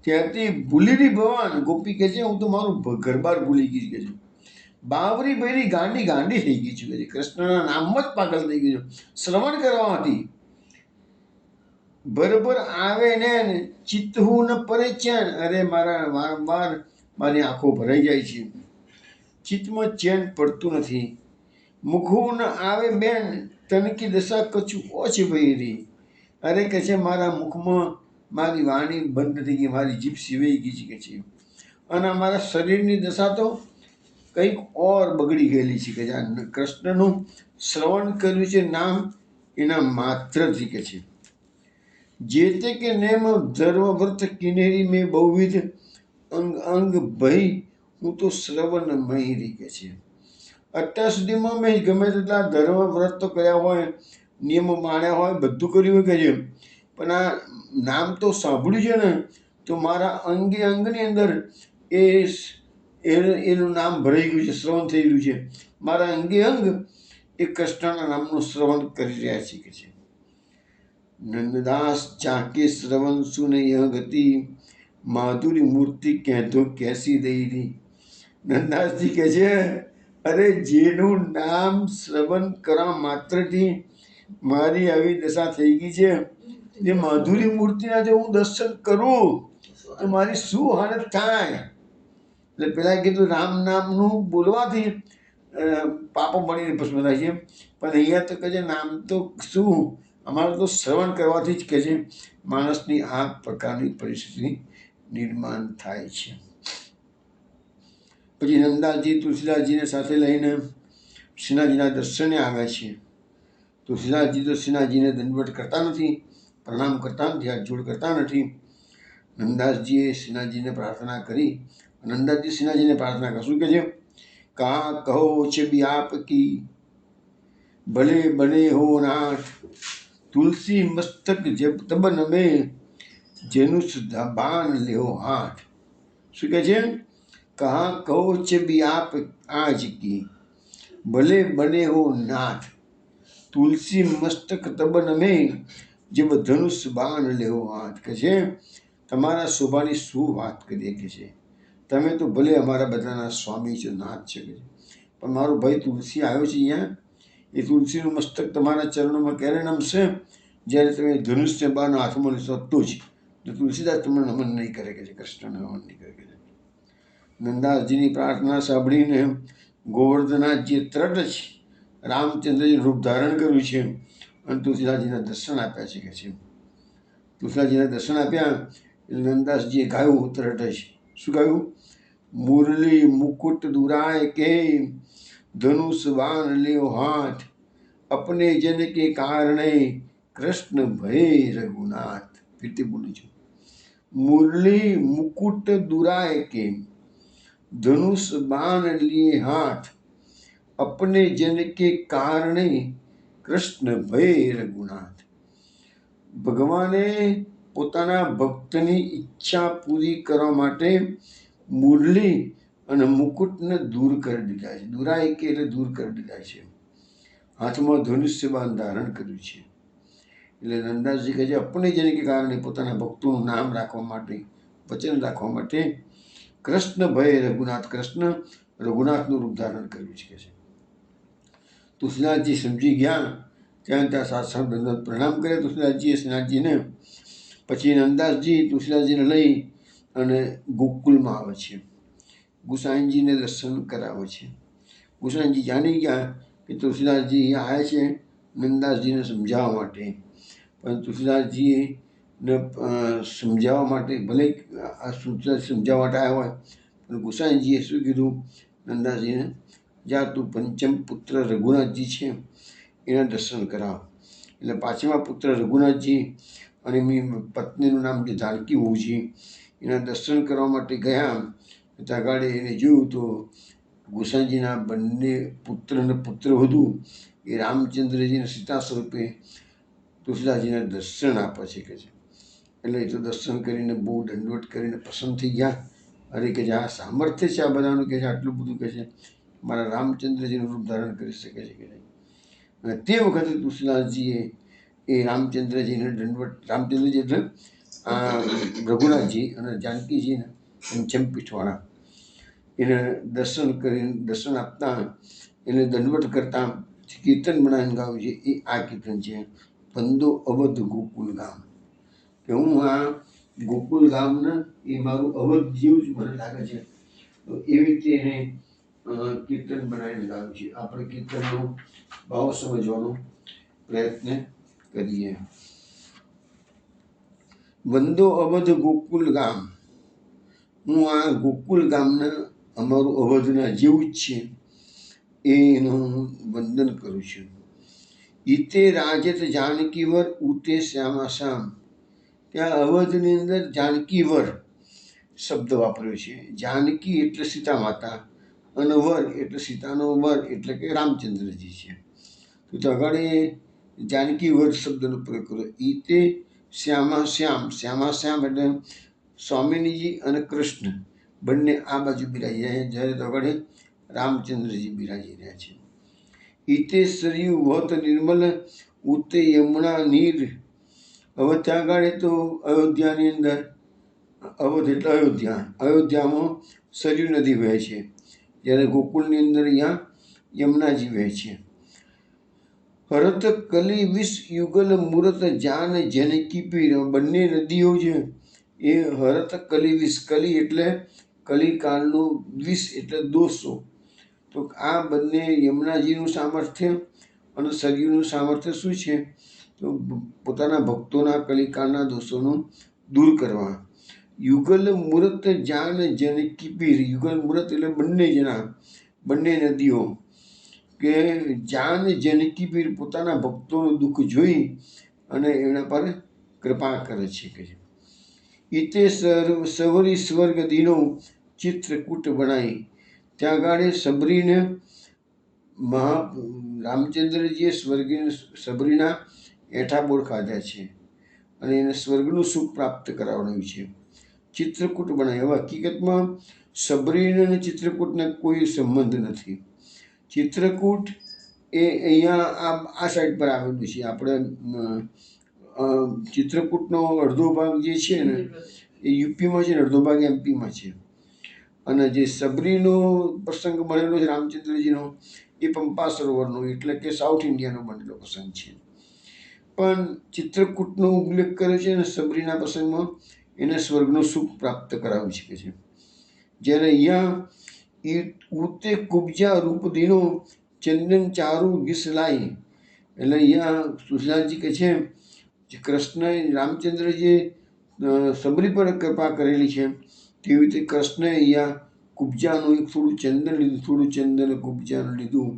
ત્યારથી ભૂલી રહી ભવાન. ગોપી કહે છે હું તો મારું ઘરબાર ભૂલી ગઈ કે છે, બાવરી બૈરી ગાંડી ગાંડી થઈ ગઈ છું કે છે, કૃષ્ણના નામમાં જ પાગલ થઈ ગઈ છું શ્રવણ કરવામાંથી. બરોબર આવે ને ચિત્તહું ન પરે ચેન, અરે મારા વારંવાર મારી આંખો ભરાઈ જાય છે, ચિત્તમાં ચેન પડતું નથી. મુખું ન આવે બેન તનકી દશા કછું ઓછી ભૈરી, અરે કે છે મારા મુખમાં મારી વાણી બંધ થઈ ગઈ, મારી જીભ સિવાઈ ગઈ છે કે છે, અને મારા શરીરની દશા તો કંઈક ઓર બગડી ગયેલી છે કે જે કૃષ્ણનું શ્રવણ કર્યું છે નામ એના માત્રથી કે છે. જે તે કે નેમ ધર્મવ્રત કિનેરી મેં બહુવિધ અંગ અંગ ભય, હું તો શ્રવણ મહિરી કે છે. અત્યાર સુધીમાં મેં ગમે તેટલા ધર્મ વ્રત તો કર્યા હોય, નિયમો માન્યા હોય, બધું કર્યું હોય કે છે, પણ આ નામ તો સાંભળ્યું છે ને તો મારા અંગે અંગની અંદર એનું નામ ભરાઈ ગયું છે, શ્રવણ થઈ ગયું છે. મારા અંગે અંગ એ કૃષ્ણના નામનું શ્રવણ કરી રહ્યા છે કે છે. નંદદાસ ચાકે શ્રવણ સુનય ગતિ, માધુરી મૂર્તિ કહેતો કેસી દઈ રહી. નંદદાસજી કહે છે અરે જેનું નામ શ્રવણ કરવા માત્રથી મારી આવી દશા થઈ ગઈ છે, જે માધુરી મૂર્તિના જો હું દર્શન કરું તો મારી શું હાલત થાય. એટલે પેલા કીધું રામ નામનું બોલવાથી પાપો મળીને ભસ્મ થાય છે, પણ અહીંયા તો કહે છે નામ તો શું, અમારે તો શ્રવણ કરવાથી જ કહે છે માણસની આ પ્રકારની પરિસ્થિતિ નિર્માણ થાય છે. પછી નંદાજી તુલસીદાસજીને સાથે લઈને શ્રીનાથજીના દર્શને આવે છે. તુલસીદાસજી તો શ્રીનાથજીને દંડવટ કરતા નથી, પ્રણામ કરતા નથી, હાથ જોડ કરતા નથી. નંદાસજીએ શ્રીનાથજીને પ્રાર્થના કરી. નંદાજી શ્રીનાથજીને પ્રાર્થના કરશું કે છે કા કહો છે બી આપ કી ભલે બને હો નાથ, તુલસી મસ્તક જબ તબ નમે જેનું બાન લેવો હાથ. શું કહે છે? કહા કહો છે બી આપ આજ કી ભલે બને હો નાથ, તુલસી મસ્તક તબ નમે જબ ધનુષ બાણ લેવો હાથ. કે છે તમારા શોભાની શું વાત કરીએ કે છે, તમે તો ભલે અમારા બધાના સ્વામી છો, નાથ છે કે છે, પણ મારો ભાઈ તુલસી આવ્યો છે અહીંયા, એ તુલસીનું મસ્તક તમારા ચરણોમાં ક્યારે નમશે? જ્યારે તમે ધનુષ્ય બાણ હાથમાં લેશો તો જ. તુલસીદાસ તમને નમન નહીં કરે કે છે, કૃષ્ણને નમન નહીં કરે કે છે. નંદાસજીની પ્રાર્થના સાંભળીને ગોવર્ધનાથજીએ તરત જ રામચંદ્રજીનું રૂપ ધારણ કર્યું છે અને તુલસીદાસજીના દર્શન આપ્યા છે કે છે. તુલસીદાસજીના દર્શન આપ્યા એટલે નંદાસજીએ ગાયું તરત જ. શું ગાયું? મુરલી મુકુટ દુરાય કે ધનુષ બાણ લ્યો હાથ, અપને જન કે કારણે કૃષ્ણ ભય રઘુનાથ. ફીરથી બોલું છું. મુરલી મુકુટ દુરાય કે ધનુષ બાણ લીએ હાથ, અપને જન કે કારણે કૃષ્ણ ભય રઘુનાથ. ભગવાને પોતાના ભક્તની ઈચ્છા પૂરી કરવા માટે મુરલી અને મુકુટને દૂર કરી દીધા છે. દુરાય કે એટલે દૂર કરી દીધા છે. હાથમાં ધનુષ્ય બાણ ધારણ કર્યું છે. એટલે નંદાસજી કહે છે અપને જન કે કારણે પોતાના ભક્તોનું નામ રાખવા માટે, વચન રાખવા માટે કૃષ્ણ ભય રઘુનાથ, કૃષ્ણ રઘુનાથનું રૂપ ધારણ કર્યું છે કે છે. તુલસીદાસજી સમજી ગયા, ત્યાં સાક્ષાત દંડવત પ્રણામ કર્યા તુલસીદાસજીએ શ્રીનાથજીને. પછી નંદાસજી તુલસીદાસજીને લઈ અને ગોકુલમાં આવે છે, ગુસાઈજીને દર્શન કરાવે છે. ગુસાઈજી જાણી ગયા કે તુલસીદાસજી આવ્યા છે નંદાસજીને સમજાવવા માટે, પણ તુલસીદાસજીએ સમજાવવા માટે ભલે સમજાવવા માટે આવ્યા હોય, પણ ગુસાઈજીએ શું કીધું નંદાસજીને, જા તું પંચમ પુત્ર રઘુનાથજી છે એના દર્શન કરાવ. એટલે પાંચમા પુત્ર રઘુનાથજી અને એમની પત્નીનું નામ જે જાનકી હોવું એના દર્શન કરવા માટે ગયા. ત્યાં આગળ એને જોયું તો ગોસાઈજીના બંને પુત્ર અને પુત્રવધુ એ રામચંદ્રજીને સીતા સ્વરૂપે તુલસીદાસજીને દર્શન આપે છે કે છે. એટલે એ તો દર્શન કરીને બહુ દંડવટ કરીને પ્રસન્ન થઈ ગયા. અરે કે જે આ સામર્થ્ય છે આ બધાનું કે છે, આટલું બધું કે છે મારા રામચંદ્રજીનું રૂપ ધારણ કરી શકે છે કે નહીં. અને તે વખતે તુલસીદાસજીએ એ રામચંદ્રજીને દંડવત, રામચંદ્રજી એટલે રઘુનાથજી અને જાનકીજીને જમપીઠવાળા, એને દર્શન આપતા એને દંડવત કરતા કીર્તન બનાવીને ગાયું છે. એ આ કીર્તન છે, બંદો અવધ ગોકુલ ગામ. કે હું આ ગોકુલ ગામને એ મારું અવધ જેવું જ મને લાગે છે. તો એવી રીતે એને કીર્તન બનાવીને ગાયું છે. આપણે કીર્તનનો ભાવ સમજવાનો પ્રયત્ન કરીએ. બંદો અવધ ગોકુલ ગામ, હું આ ગોકુલ ગામના અમારું અવધના જેવું જ છે એનું હું વંદન કરું છું. ઈતે રાજત જાનકીવર ઉતે શ્યામા શ્યામ. ત્યાં અવધની અંદર જાનકીવર શબ્દ વાપર્યો છે. જાનકી એટલે સીતા માતા અને વર એટલે સીતાનો વર એટલે કે રામચંદ્રજી છે. તો આગળ જાનકી વર શબ્દનો પ્રયોગ કર્યો. ઈતે શ્યામા શ્યામ. શ્યામા શ્યામ એટલે સ્વામિનીજી અને કૃષ્ણ બંને આ બાજુ બિરાજી રહ્યા છે, જ્યારે તો આગળ રામચંદ્રજી બિરાજી રહ્યા છે. ઈતે સરયુ વહત નિર્મલ ઉતે યમુના નીર. હવે ત્યાં આગળ તો અયોધ્યાની અંદર, અવધ એટલે અયોધ્યા, અયોધ્યામાં સરયુ નદી વહે છે, જ્યારે ગોકુળની અંદર અહીંયા યમુનાજી વહે છે. હરત કલી વિષ યુગલ મૂરત જાન જનકી પીર. બંને નદીઓ છે એ હરત કલી વિષ, કલી એટલે કલિકાળનું, વિષ એટલે દોષો. તો આ બંને યમુનાજીનું સામર્થ્ય અને સરયુનું સામર્થ્ય શું છે? તો પોતાના ભક્તોના કલિકાળના દોષોનું દૂર કરવા. યુગલ મૂરત જાન જનકી પીર. યુગલ મૂરત એટલે બંને જણા, બંને નદીઓ કે જાન જનકી પીર પોતાના ભક્તોનું દુઃખ જોઈ અને એના પર કૃપા કરે છે કે ઈતે સવરી સ્વર્ગ દીનો ચિત્રકૂટ બનાવી. ત્યાં આગળ સબરીને રામચંદ્રજીએ સબરીના એઠાબોળ ખાધા છે અને એને સ્વર્ગનું સુખ પ્રાપ્ત કરાવડાવ્યું છે. ચિત્રકૂટ બનાવી. હવે હકીકતમાં સબરીને અને ચિત્રકૂટને કોઈ સંબંધ નથી. ચિત્રકૂટ એ અહીંયા આ સાઈડ પર આવેલું છે. આપણે ચિત્રકૂટનો અડધો ભાગ જે છે ને એ યુપીમાં છે ને અડધો ભાગ એમપીમાં છે. અને જે સબરીનો પ્રસંગ બનેલો છે રામચંદ્રજીનો એ પંપા સરોવરનો, એટલે કે સાઉથ ઇન્ડિયાનો બનેલો પ્રસંગ છે. પણ ચિત્રકૂટનો ઉલ્લેખ કર્યો છે અને સબરીના પ્રસંગમાં એને સ્વર્ગનું સુખ પ્રાપ્ત કરાવી શકે છે. જ્યારે અહીંયા ઉતે કુબજા રૂપ દીનો ચંદન ચારુ વિસલાઈ. એટલે અહીંયા તુલસીદાસજી કહે છે જે કૃષ્ણએ, રામચંદ્રજીએ સબરી પર કૃપા કરેલી છે તેવી રીતે કૃષ્ણએ અહીંયા કુબજાનું એક થોડું ચંદન લીધું, થોડું ચંદન કુબજાનું લીધું,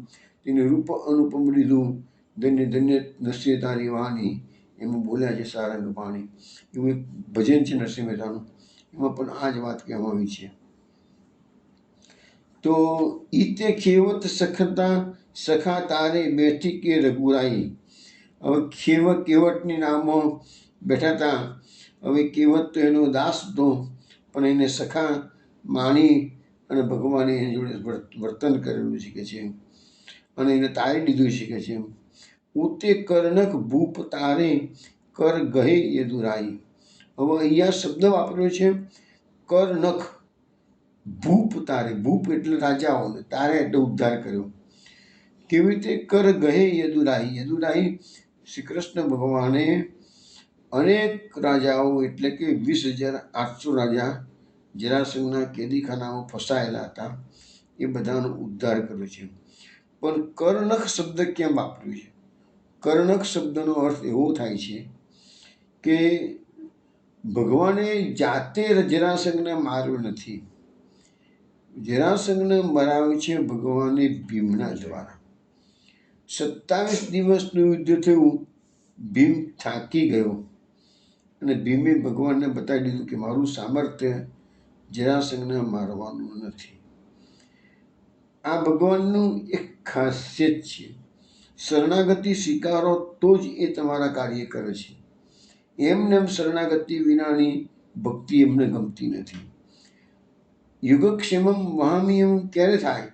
તેને રૂપ અનુપમ લીધું. ધન્ય ધન્ય નરસિંહ તારી વાણી એમાં બોલ્યા છે સારંગ પાણી. એવું એક ભજન છે નરસિંહ મહેતાનું, એમાં પણ આ જ વાત કહેવામાં આવી છે. તો ઈતે ખેવત સખતા સખા તારે બેઠી કે રઘુરાઈ. હવે કેવટની નામો બેઠા હતા. હવે કેવટ તો એનો દાસ હતો, પણ એને સખા માણી અને ભગવાને એની જોડે વર્તન કરેલું શીખે છે અને એને તારી લીધું શીખે છે. ઉતે કર્ણક ભૂપ તારે કર ગહે યદુરાઈ. હવે અહીંયા શબ્દ વાપર્યો છે કર્ણક. ભૂપ તારે, ભૂપ એટલે રાજાઓને, તારે એટલે ઉદ્ધાર કર્યો. કેવી રીતે? કર ગહે યદુરાઈ. યદુરાઈ શ્રી કૃષ્ણ ભગવાને અનેક રાજાઓ એટલે કે 20,800 રાજા જરાસંઘના કેદીખાનામાં ફસાયેલા હતા, એ બધાનો ઉદ્ધાર કર્યો છે. પણ કર્ણક શબ્દ કેમ વાપર્યો છે? કર્ણક શબ્દનો અર્થ એવો થાય છે કે ભગવાને જાતે જરાસંઘને માર્યો નથી. જરાસંઘને મરાવ્યો છે ભગવાને ભીમના દ્વારા. 27 દિવસનું યુદ્ધ થયું, ભીમ થાકી ગયો અને ભીમે ભગવાનને બતાવી દીધું કે મારું સામર્થ્ય જરાસંઘને મારવાનું નથી. આ ભગવાનનું એક ખાસિયત છે, શરણાગતિ સ્વીકારો તો જ એ તમારા કાર્ય કરે છે. એમને એમ શરણાગતિ વિનાની ભક્તિ એમને ગમતી નથી. યુગક્ષેમમ વહામિયમ ક્યારે થાય?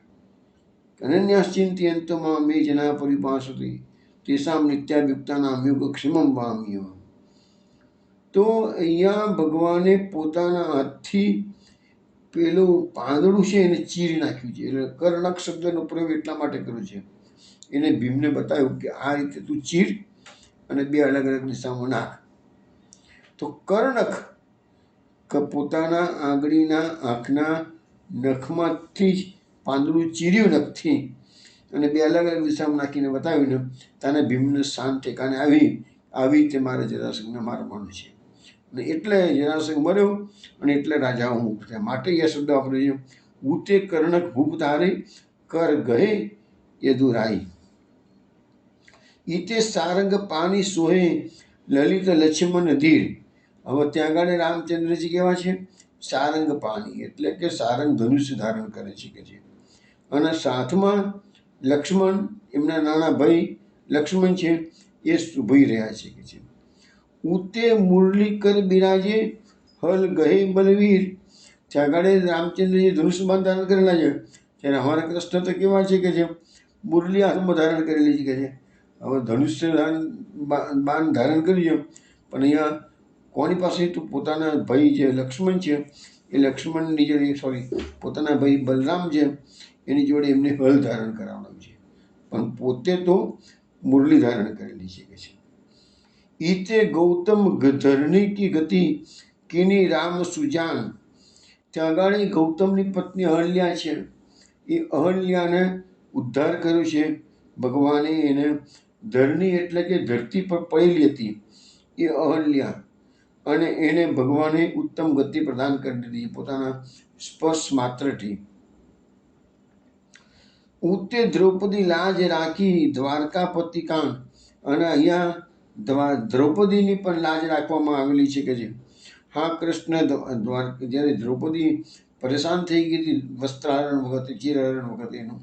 અનન્યાશ્ચિંતયંતો મે જના પરિભાષતે તેષામ નિત્યાભયુક્તાનામ યોગક્ષેમમ વામ્ય. તો અહીંયા ભગવાને પોતાના હાથથી પેલું પાંદડું છે એને ચીરી નાખ્યું છે. એટલે કર્ણક શબ્દનો પ્રયોગ એટલા માટે કર્યો છે. એને ભીમને બતાવ્યું કે આ રીતે તું ચીર અને બે અલગ અલગ દિશામાં નાખ. તો કર્ણક પોતાના આંગળીના આંખના નખમાંથી જ પાંદડું ચીર્યું નખથી અને બે અલગ અલગ દિશામાં નાખીને બતાવ્યું તને ભીમને શાંત ઠેકાને આવી રીતે મારે જરાસંઘને મારવાનું છે. અને એટલે જરાસંઘ મર્યો અને એટલે રાજાઓ મુક્ત થયા. માટે એ શબ્દ વાપર્યો છે, ઉતે કર્ણક ભૂપ તારે કર ગહે યદુરાઈ. ઈતે સારંગ પાણી સોહે લલિત લક્ષ્મણ ધીર. હવે ત્યાં આગળ રામચંદ્રજી કેવા છે? સારંગ પાણી એટલે કે સારંગ ધનુષ્ય ધારણ કરે છે. અને સાથમાં લક્ષ્મણ એમના નાના ભાઈ લક્ષ્મણ છે એ શુભાઈ રહ્યા છે. ઉતે મુરલી કર બિરાજે હલ ગહે બલવીર. ત્યાં આગળ રામચંદ્રજી ધનુષ્યબાણ ધારણ કરેલા છે. ત્યારે અમારા કૃષ્ણ તો કેવા છે કે છે મુરલી હાથમાં ધારણ કરેલી છે. હવે ધનુષ્ય બાણ ધારણ કર્યું પણ અહીંયા કોની પાસે? તો પોતાના ભાઈ જે લક્ષ્મણ છે એ લક્ષ્મણની જોડે પોતાના ભાઈ બલરામ છે એની જોડે એમને હલ ધારણ કરાવવાનું છે, પણ પોતે તો મુરલી ધારણ કરેલી છે કે છે. ઈતે ગૌતમ ધરણી કી ગતિ કિની રામ સુજાન. ત્યાં આગળ ગૌતમની પત્ની અહલ્યા છે. એ અહલ્યાને ઉદ્ધાર કર્યો છે ભગવાને. એને ધરણી એટલે કે ધરતી પર પડેલી હતી એ અહલ્યા, અને એને ભગવાને ઉત્તમ ગતિ પ્રદાન કરી દીધી પોતાના સ્પર્શ માત્રથી. ઉતે દ્રૌપદી લાજ રાખી દ્વારકાપતિ કાન. અને અહીંયા દ્રૌપદીની પણ લાજ રાખવામાં આવેલી છે કે છે. હા કૃષ્ણ જ્યારે દ્રૌપદી પરેશાન થઈ ગઈ હતી વસ્ત્રહરણ વખતે, ચીરહરણ વખતે એનું,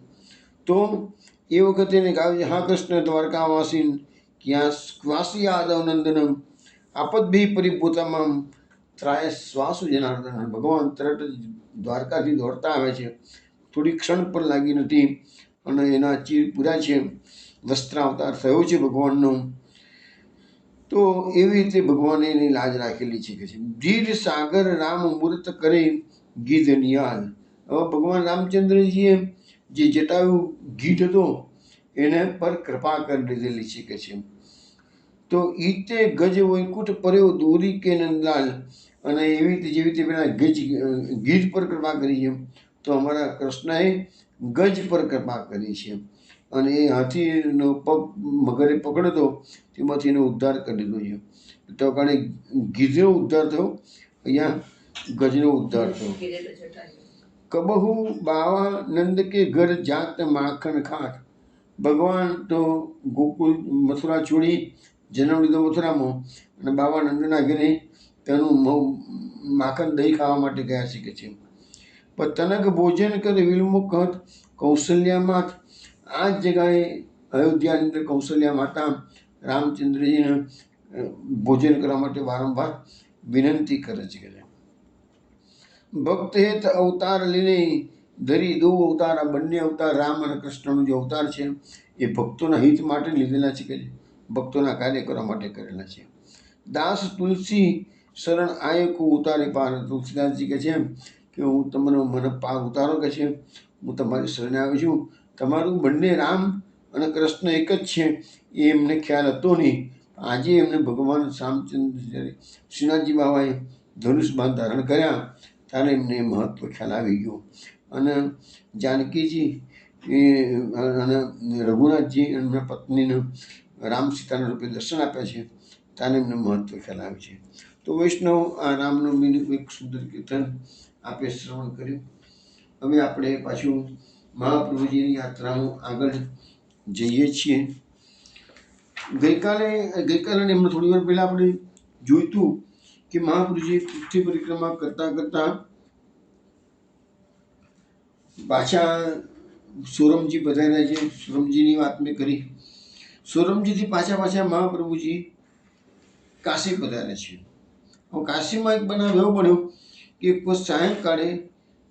તો એ વખતે એને ગાયું છે, હા કૃષ્ણ દ્વારકાવાસીન ક્વાસી યાદવ નંદનમ આપદભી પરિભૂતમમ ત્રાય શ્વાસુ જનાર્દન. ભગવાન તરત જ દ્વારકાથી દોડતા આવે છે. થોડી ક્ષણ પણ લાગી નથી અને એના ચીર પૂરા છે. વસ્ત્રાવતાર થયો છે ભગવાનનો. તો એવી રીતે ભગવાને એની લાજ રાખેલી છે કે છે. ધીર સાગર રામ મૂર્ત કરે ગીધ નિયાલ. હવે ભગવાન રામચંદ્રજીએ જે જટાયુ ગીધ હતો એને પર કૃપા કરી દીધેલી છે કે છે. તો ઈતે ગજ વૈકુંઠ પર્યો દોરી કે નંદલાલ. અને એવી રીતે જેવી રીતે પેલા ગીધ પર કૃપા કરી છે, તો અમારા કૃષ્ણએ ગજ પર કૃપા કરી છે. અને એ હાથીનો પગ મગરે પકડતો તેમાંથી એનો ઉદ્ધાર કરી દીધો છે. તો કારણે ગીધનો ઉદ્ધાર થયો, અહીંયા ગજનો ઉદ્ધાર થયો. કબહુ બાવા નંદ કે ઘર જાત માખણ ખાત. ભગવાન તો ગોકુલ મથુરા છોડી જન્મ લીધો મથુરામાં અને બાવા નંદના ઘરે તેનું માખણ દહીં ખાવા માટે ગયા છે કે છે. પણ તનક ભોજન કરે વિલમુખ હત કૌશલ્યામાં. આ જ જગાએ અયોધ્યાની અંદર કૌશલ્યા માતા રામચંદ્રજીને ભોજન કરવા માટે વારંવાર વિનંતી કરે છે. ભક્ત હેત અવતાર લઈને ધરી દો અવતાર. આ બંને અવતાર રામ અને કૃષ્ણનો જે અવતાર છે એ ભક્તોના હિત માટે લીધેલા છે કે ભક્તોના કાર્ય કરવા માટે કરેલા છે. દાસ તુલસી શરણ આયકો ઉતારે પાર. તુલસીદાસજી કહે છે કે હું તમને મને પાર ઉતારો કે છે, હું તમારી શરણે આવ્યો છું. તમારું બંને રામ અને કૃષ્ણ એક જ છે એ એમને ખ્યાલ હતો નહીં. આજે એમને ભગવાન રામચંદ્ર શ્રીનાથજી બાબાએ ધનુષબાણ ધારણ કર્યા ત્યારે એમને મહત્વ ખ્યાલ આવી ગયો. અને જાનકીજી અને રઘુનાથજી એમના પત્નીને રામ સીતાના રૂપે દર્શન આપ્યા છે ત્યારે એમને મહત્વ ખ્યાલ આવે છે. તો વૈષ્ણવ આ રામનવમીનું એક સુંદર કીર્તન આપે શ્રવણ કર્યું. હવે આપણે પાછું મહાપ્રભુજીની યાત્રામાં આગળ જઈએ છીએ. ગઈકાલે એમને થોડી વાર પહેલાં આપણે જોયું હતું કે મહાપ્રભુજી પૃથ્વી પરિક્રમા કરતાં કરતાં પાછા સોરમજી પધાર્યા છે. સોરમજીની વાત મેં કરી. સોરમજીથી પાછા મહાપ્રભુજી કાશી પધાર્યા છે. હવે કાશીમાં એક બનાવ એવો બન્યો કે સાયંકાળે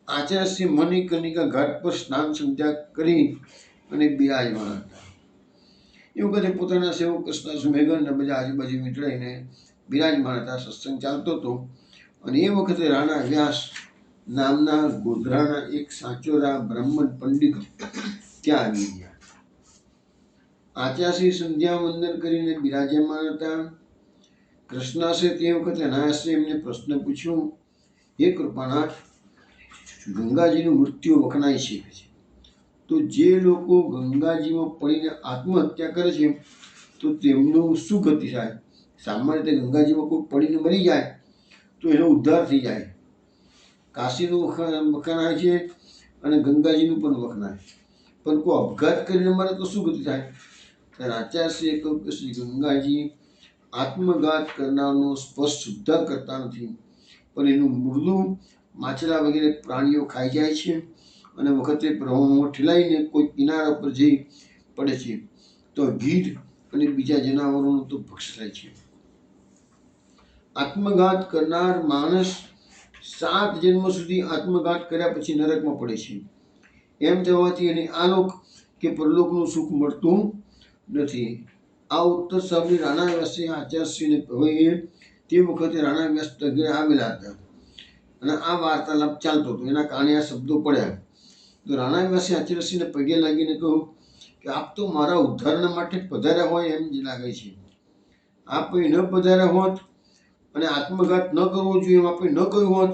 આચાર્ય શ્રી મણિકર્ણિકા ઘાટ પર સ્નાન સંધ્યા કરી અને બિરાજમાન હતા. એ વખતે પોતાના સેવક કૃષ્ણ મેઘન અને બધા આજુબાજુ મીટળાઈને બિરાજમાન હતા. સત્સંગ ચાલતો હતો અને એ વખતે રાણા વ્યાસ નામના ગોધરાના એક સાચોરા બ્રાહ્મણ પંડિત ત્યાં આવી ગયા. આચાર્યશ્રી સંધ્યા વંદન કરીને બિરાજમાન હતા. કૃષ્ણાસે તે વખતે અનાયાસે એમને પ્રશ્ન પૂછ્યો, હે કૃપાનાથ, ગંગાજીનું મૃત્યુ વખણાય છે, તો જે લોકો ગંગાજીમાં પડીને આત્મહત્યા કરે છે તો તેમનું શું ગતિ થાય? સામાન્ય રીતે ગંગાજીમાં કોઈ પડીને મરી જાય તો એનો ઉદ્ધાર થઈ જાય. કાશીનું વખણાય છે અને ગંગાજીનું પણ વખણાય, પણ કોઈ અપઘાત કરીને મરે તો શું ગતિ થાય? ત્યારે આચાર્યશ્રીએ કહ્યું કે શ્રી ગંગાજી આત્મઘાત કરનારનો સ્પર્શ સુદ્ધા કરતા નથી, પણ એનું મૃદું માછલા વગેરે પ્રાણીઓ ખાઈ જાય છે અને વખતે પ્રવાહમાં ઠેલાઈને કોઈ કિનારા પર જઈ પડે છે તો ગીધ અને બીજા જનાવરોનું તો ભક્ષ થાય છે. આત્મઘાત કરનાર માણસ 7 જન્મ સુધી આત્મઘાત કર્યા પછી નરકમાં પડે છે. એમ થવાથી એને આલોક કે પરલોકનું સુખ મળતું નથી. આ ઉત્તર સાંભળી રાણા વ્યાસે આચાર્યશ્રીને હવે તે વખતે રાણા વ્યાસ ઘરે આવેલા હતા અને આ વાર્તાલાપ ચાલતો હતો, એના કારણે આ શબ્દો પડ્યા. તો રાણા વ્યાસે આચાર્યશ્રીને પગે લાગીને કહ્યું કે આપ તો મારા ઉદ્ધારના માટે પધાર્યા હોય એમ જ લાગે છે. આપ ન પધાર્યા હોત અને આત્મઘાત ન કરવો જોઈએ એમ આપણે ન કહ્યું હોત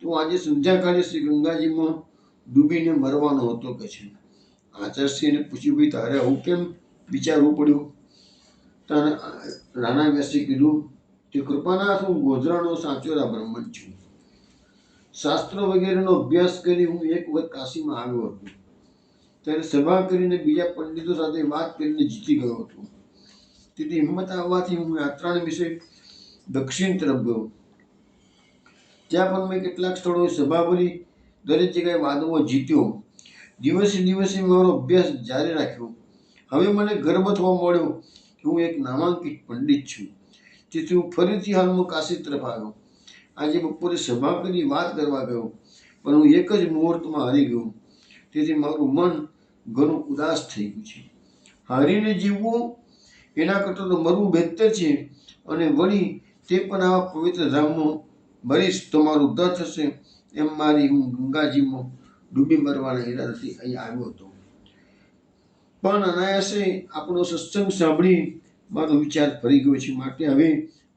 તો આજે સંધ્યાકાળે શ્રી ગંગાજીમાં ડૂબીને મરવાનો હતો કે છે. આચાર્યશ્રીને પૂછ્યું, ભાઈ તારે આવું કેમ વિચારવું પડ્યું? ત્યારે રાણા વ્યાસે કીધું કે કૃપાનાથ, હું ગોધરાનો સાચોરા બ્રાહ્મણ છું. શાસ્ત્ર વગેરેનો અભ્યાસ કરી હું એક વખત કાશીમાં આવ્યો હતો. ત્યારે સભા કરીને બીજા પંડિતો સાથે વાત કરીને જીતી ગયો હતો. તેથી હિંમત આવવાથી હું યાત્રાના વિશે દક્ષિણ તરફ ગયો. ત્યાં પણ મેં કેટલાક સ્થળોએ સભા ભરી, દરેક જગ્યાએ વાદોમાં જીત્યો. દિવસે દિવસે મારો અભ્યાસ જારી રાખ્યો. હવે મને ગર્વ થવા મળ્યો કે હું એક નામાંકિત પંડિત છું. તેથી હું ફરીથી હાલમાં કાશી તરફ આવ્યો. આજે બપોરે સભા કરી વાત કરવા ગયો, પણ હું એક જ મુહૂર્તમાં હારી ગયો. તેથી મારું મન ઘણું ઉદાસ થઈ ગયું છે. હારીને જીવવું એના કરતાં તો મરવું બહેતર છે, અને વળી તે પણ આવા પવિત્ર ધામમાં મરીશ તો મારું ઉદ્ધાર થશે એમ મારી હું ગંગાજીમાં ડૂબી મરવાના ઈરાદાથી અહીં આવ્યો હતો. પણ અનાયાસે આપણો સત્સંગ સાંભળી મારો વિચાર ફરી ગયો છે, માટે હવે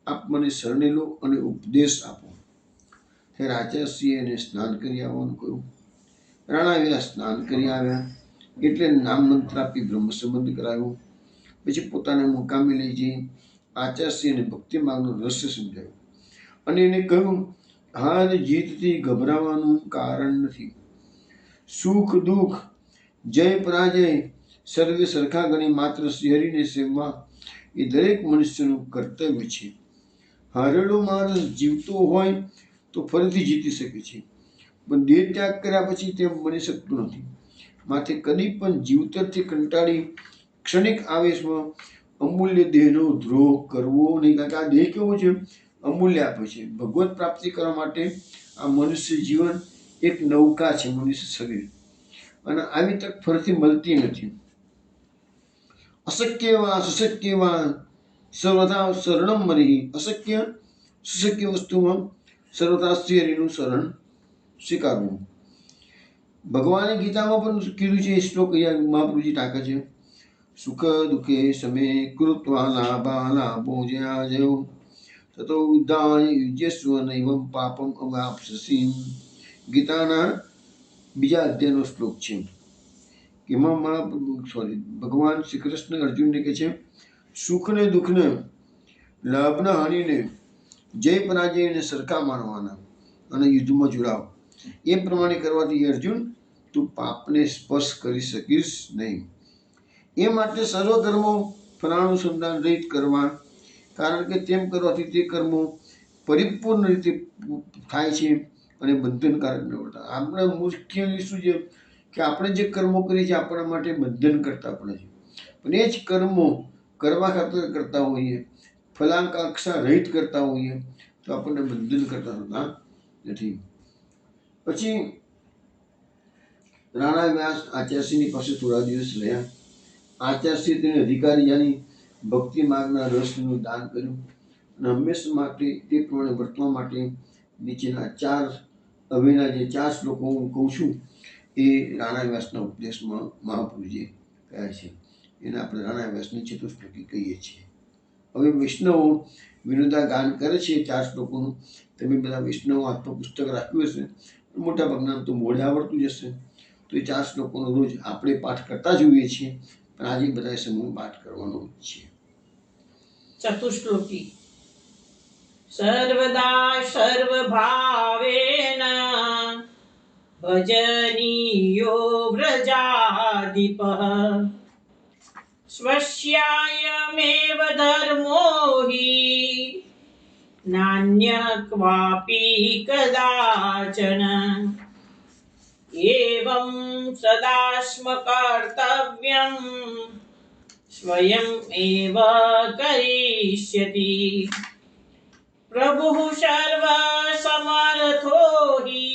આપ મને શરણે લો અને ઉપદેશ આપો. ત્યારે આચાર્યશ્રીએ એને સ્નાન કરી આવવાનું કહ્યું. રાણા વ્યાસ સ્નાન કરી આવ્યા એટલે નામ મંત્ર આપી બ્રહ્મ સંબંધ કરાવ્યો. પછી પોતાના મુકામે લઈ જઈ આચાર્યશ્રી અને ભક્તિ માર્ગનું રહસ્ય સમજાવ્યું અને એને કહ્યું, હાર જીતથી ગભરાવાનું કારણ નથી. સુખ દુઃખ, જય પરાજય સર્વે સરખા ગણી માત્ર શ્રીહરિને સેવવા એ દરેક મનુષ્યનું કર્તવ્ય છે. હારેલો માણસ જીવતો હોય તો ફરીથી જીતી શકે છે, પણ દેહ ત્યાગ કર્યા પછી તેમ બની શકતું નથી. માટે કદી પણ જીવતરથી કંટાળી ક્ષણિક આવેશમાં અમૂલ્ય દેહનો દ્રોહ કરવો નહીં. કારણ કે આ દેહ કેવો છે? અમૂલ્ય આપે છે. ભગવત પ્રાપ્તિ કરવા માટે આ મનુષ્ય જીવન એક નૌકા છે, મનુષ્ય શરીર, અને આવી તક ફરીથી મળતી નથી. અશક્ય સુશક્ય સર્વથા શરણમ મરી. અશક્ય સુશક્ય વસ્તુમાં સર્વથા શ્રીહરિનું શરણ સ્વીકારવું. ભગવાને ગીતામાં પણ કીધું છે. શ્લોક અહીંયા મહાપ્રભુજી ટાંકે છે, સુખ દુઃખે સમે કૃત્વા લાભા લાભો જયા જયો તતો ઉદ્ધાય યુજ્યસ્વ નૈવમ પાપમ અવાપ્સ્યસી. ગીતાના 2 અધ્યાયનો શ્લોક છે. એમાં ભગવાન શ્રી કૃષ્ણ અર્જુનને કહે છે, સુખ ને દુઃખને, લાભના હાનિને, જય પરાજયને સરખા માનવાના અને યુદ્ધમાં જોડાવ. એ પ્રમાણે કરવાથી અર્જુન તું પાપને સ્પર્શ કરી શકીશ નહીં. એ માટે સર્વ કર્મો ફલાનુસંધાન રહિત કરવા, કારણ કે તેમ કરવાથી તે કર્મો પરિપૂર્ણ રીતે થાય છે અને બંધનકારક ન પડતા. આપણે મુખ્ય શું છે કે આપણે જે કર્મો કરીએ છીએ આપણા માટે બંધન કરતા પડે છે, પણ એ જ કર્મો કરવા ખાતર કરતા હોઈએ, ફલાકાંક્ષા રહિત કરતા હોઈએ તો આપણને બંધન કરતા થતા નથી. પછી રાણા વ્યાસ આચાર્યશ્રીની પાસે થોડા દિવસ રહ્યા. આચાર્યશ્રી તેને અધિકારી જાણી ભક્તિ માર્ગના રસનું દાન કર્યું અને હંમેશા માટે તે પ્રમાણે વર્તવા માટે નીચેના 4 હવેના જે 4 શ્લોકો હું કહું છું એ રાણા વ્યાસના ઉપદેશમાં મહાપુરુષે કહ્યા છે. એને આપણે રાણા વ્યાસની ચતુશ્લોકી કહીએ છીએ. હવે વૈષ્ણવો વિનોદા ગાન કરે છે 4 શ્લોકોનું. તમે બધા વૈષ્ણવો હાથમાં પુસ્તક રાખ્યું હશે, મોટા ભાગના તો મોઢે આવડતું જ હશે. તો એ 4 શ્લોકોનો રોજ આપણે પાઠ કરતા જોઈએ છીએ, પણ આજે બધા સમૂહ પાઠ કરવાનો છે. ચતુશ્લોકી. સર્વદા સર્વભાવેન ભજનીયો વ્રજાધિપઃ સ્વસ્યાયમેવ ધર્મો હિ નાન્યઃ ક્વાપી કદાચન એવં સદાસ્મ કર્તવ્યં સ્વયં એવ કરિષ્યતિ પ્રભુઃ સર્વ સમર્થો હિ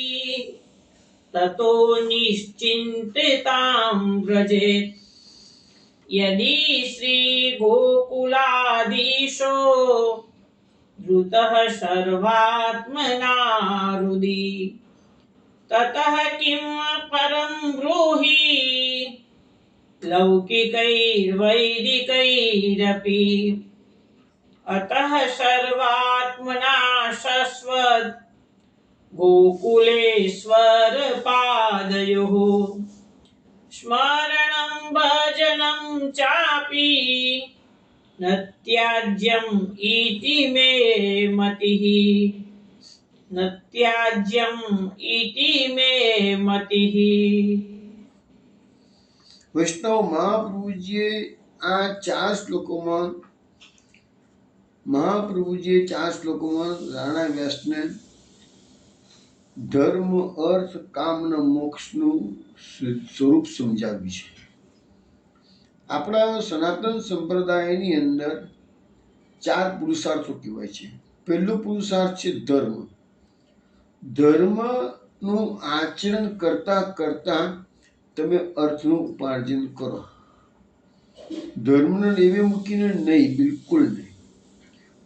તતો નિશ્ચિંતતાં વ્રજેત યદિ શ્રી ગોકુલાધીશો ધૃતઃ સર્વાત્મના હૃદિ તતઃ કિં પરમ બ્રૂહિ લૌકિકૈર્વૈદિકૈરપી અતઃ સર્વાત્મના શશ્વત ગોકુલેશ્વર પાદયોઃ સ્મરણં ભજनं ચાપી ન ત્યાજ્યમ ઇતિ મે મતિઃ ન ત્યાજ્યમ ઇતિ મે મતિઃ. વૈષ્ણવ મહાપ્રભુજીએ આ 4 શ્લોકોમાં રાણા વ્યાસને ધર્મ, અર્થ, કામ અને મોક્ષનું સ્વરૂપ સમજાવ્યું છે. આપણા સનાતન સંપ્રદાયની અંદર 4 પુરુષાર્થો કહેવાય છે. પહેલો પુરુષાર્થ છે ધર્મ. ધર્મનું આચરણ કરતા કરતા તમે અર્થનું ઉપાર્જન કરો. ધર્મને નેવે મૂકીને નહીં, બિલકુલ નહીં.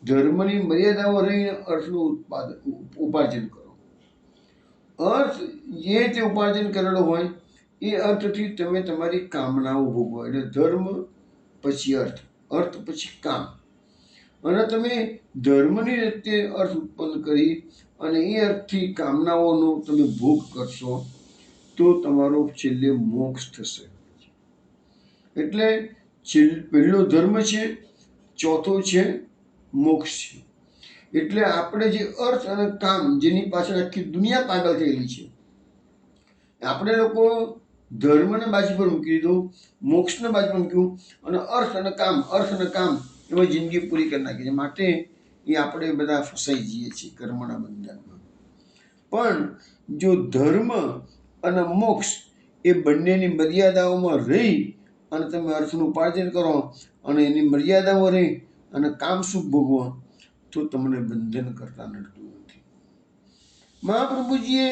ધર્મની મર્યાદાઓ રહીને અર્થનું ઉપાર્જન કરો. અર્થ જે તે ઉપાર્જન કરેલો હોય એ અર્થથી તમે તમારી કામનાઓ ભોગવો. એટલે ધર્મ પછી અર્થ, અર્થ પછી કામ. અને તમે ધર્મની રીતે અર્થ ઉત્પન્ન કરી અને એ અર્થથી કામનાઓનો તમે ભોગ કરશો તો તમારો છેલ્લે મોક્ષ થશે. એટલે પહેલો ધર્મ છે, ચોથો છે મોક્ષ છે. એટલે આપણે જે અર્થ અને કામ, જેની પાછળ આખી દુનિયા પાગલ થયેલી છે, આપણે લોકો ધર્મને બાજુ પર મૂકી દીધો, મોક્ષને બાજુ પર મૂક્યું અને અર્થ અને કામ એમાં જિંદગી પૂરી કરી નાખી છે. માટે એ આપણે બધા ફસાઈ જઈએ છીએ કર્મના બંધનમાં. પણ જો ધર્મ અને મોક્ષ એ બંનેની મર્યાદાઓમાં રહી અને તમે અર્થનું ઉપાર્જન કરો અને એની મર્યાદામાં રહી અને કામ સુખ ભોગવો તો તમને બંધન કરતા નડતું નથી. મહાપ્રભુજીએ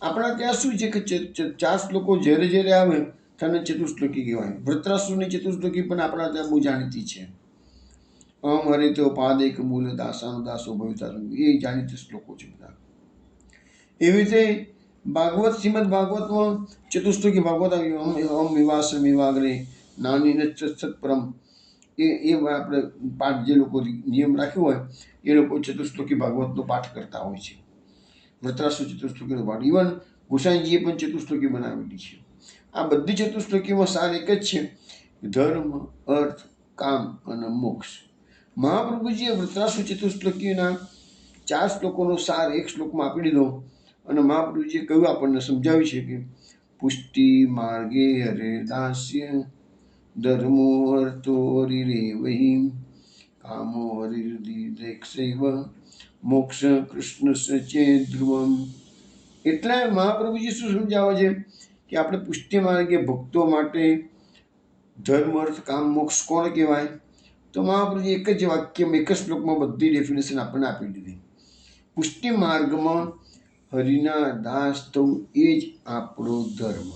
આપણા ત્યાં શું છે કે 4 શ્લોકો જ્યારે જ્યારે આવે તેને ચતુશ્લોકી કહેવાય. વૃત્રાસુરની ચતુશ્લોકી પણ આપણા ત્યાં બહુ જાણીતી છે. અહમ હરિતો પાદૈક મૂલ દાસાનો દાસો ભવિતા, એ જાણીતા શ્લોકો છે બધા. એવી રીતે ભાગવત, શ્રીમદ ભાગવતમાં ચતુશ્લોકી ભાગવત અમ વિવાસમ વિવાગ્રે નાની સત્પરમ, એ આપણે પાઠ જે લોકો નિયમ રાખ્યો હોય એ લોકો ચતુશ્લોકી ભાગવતનો પાઠ કરતા હોય છે. વૃત્રાસુ ચતુશ્લોકીનો પાઠ, ઇવન ગોસાઈજીએ પણ ચતુશ્લોકી બનાવેલી છે. આ બધી ચતુશ્લોકીમાં સાર એક જ છે, ધર્મ, અર્થ, કામ અને મોક્ષ. મહાપ્રભુજીએ વૃત્રાસુ ચતુશ્લોકીના 4 શ્લોકોનો સાર એક શ્લોકમાં આપી દીધો અને મહાપ્રભુજીએ કહ્યું, આપણને સમજાવ્યું છે કે પુષ્ટિ માર્ગે હરે દાસ્ય ધર્મો અર્થો હરિરેવહિ કામો હરિર્દિદેક્ષૈવ મોક્ષ કૃષ્ણ સચે ધ્રુવમ. એટલે મહાપ્રભુજી શું સમજાવે છે કે આપણે પુષ્ટિ માર્ગે ભક્તો માટે ધર્મ, અર્થ, કામ, મોક્ષ કોણ કહેવાય? તો મહાપ્રભુજી એક જ વાક્યમાં, એક જ શ્લોકમાં બધી ડેફિનેશન આપણને આપી દીધી. પુષ્ટિ માર્ગમાં હરિના દાસ થવું એ જ આપણો ધર્મ.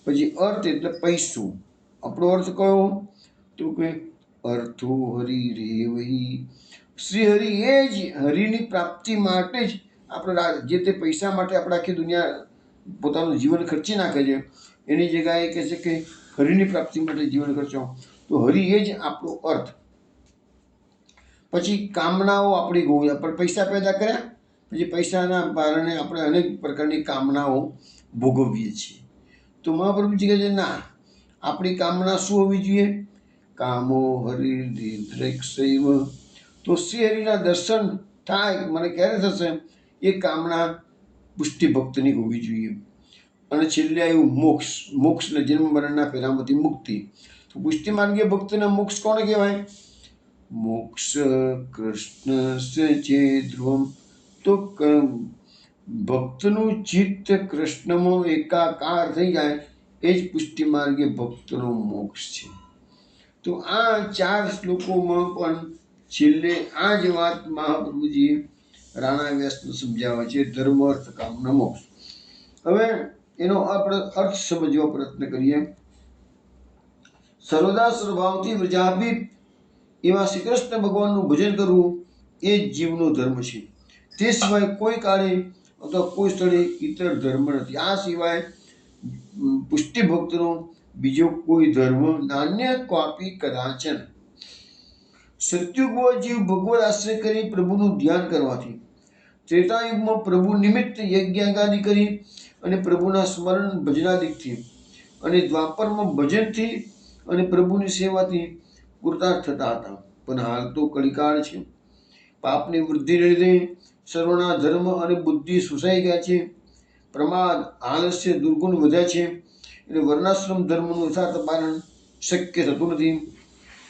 પછી અર્થ એટલે પૈસો. આપણો અર્થ કયો? તો કે અર્થો હરિ રેવહી. શ્રી હરિ એ જ હરિની પ્રાપ્તિ માટે જ આપણે જે તે પૈસા માટે આપણે આખી દુનિયા પોતાનું જીવન ખર્ચી નાખે છે, એની જગ્યાએ કહે છે કે હરિની પ્રાપ્તિ માટે જીવન ખર્ચો. તો હરિ એ જ આપણો અર્થ. પછી કામનાઓ આપણી ગોળ. આપણે પૈસા પેદા કર્યા, પછી પૈસાના કારણે આપણે અનેક પ્રકારની કામનાઓ ભોગવીએ છીએ. તો મહાપ્રભુજી કહે છે ના, આપણી કામના શું હોવી જોઈએ? કામો હરિદ્રેક્ષૈવ. તો શ્રી હરિના દર્શન થાય મને ક્યારે થશે? એ કામના પુષ્ટિ ભક્તની હોવી જોઈએ. અને છેલ્લે આવ્યું મોક્ષ. મોક્ષને જન્મ મરણના ફેરામાંથી મુક્તિ. તો પુષ્ટિ માર્ગીય ભક્તના મોક્ષ કોને કહેવાય? મોક્ષ કૃષ્ણ છે ધ્રુવમ. તો ભક્તનું ચિત્ત કૃષ્ણમાં એકાકાર થઈ જાય એ જ પુષ્ટિ માર્ગીય ભક્તનો મોક્ષ છે. તો આ 4 શ્લોકોમાં પણ છેલ્લે આ જ વાત મહાપ્રભુજી રાણા વ્યાસને સમજાવે છે, ધર્મ અર્થ કામના મોક્ષ. હવે એનો આપણે અર્થ સમજવા પ્રયત્ન કરીએ. સર્વદા સ્વભાવથી વ્રજાભિપ એવા શ્રી કૃષ્ણ ભગવાનનું ભજન કરવું એ જ જીવનો ધર્મ છે. તે સિવાય કોઈ કાળે અથવા કોઈ સ્થળે ઇતર ધર્મ નથી. આ સિવાય પુષ્ટિ ભક્તનો બીજો કોઈ ધર્મ નાન્ય ક્વાપી કદાચન. સત્યુગમાં જીવ ભગવત આશ્રય કરી પ્રભુનું ધ્યાન કરવાથી, ત્રેતાયુગમાં પ્રભુ નિમિત્ત યજ્ઞાગાદી કરી અને પ્રભુના સ્મરણ ભજનાદિકથી, અને દ્વાપરમાં ભજનથી અને પ્રભુની સેવાથી કૃતાર્થ થતા હતા. પણ હાલ તો કળીકાળ છે. પાપની વૃદ્ધિને લીધે સર્વના ધર્મ અને બુદ્ધિ સુસાઈ ગયા છે. પ્રમાદ, આલસ્ય, દુર્ગુણ વધ્યા છે. એટલે વર્ણાશ્રમ ધર્મનું યથાર્થ પાલન શક્ય થતું નથી.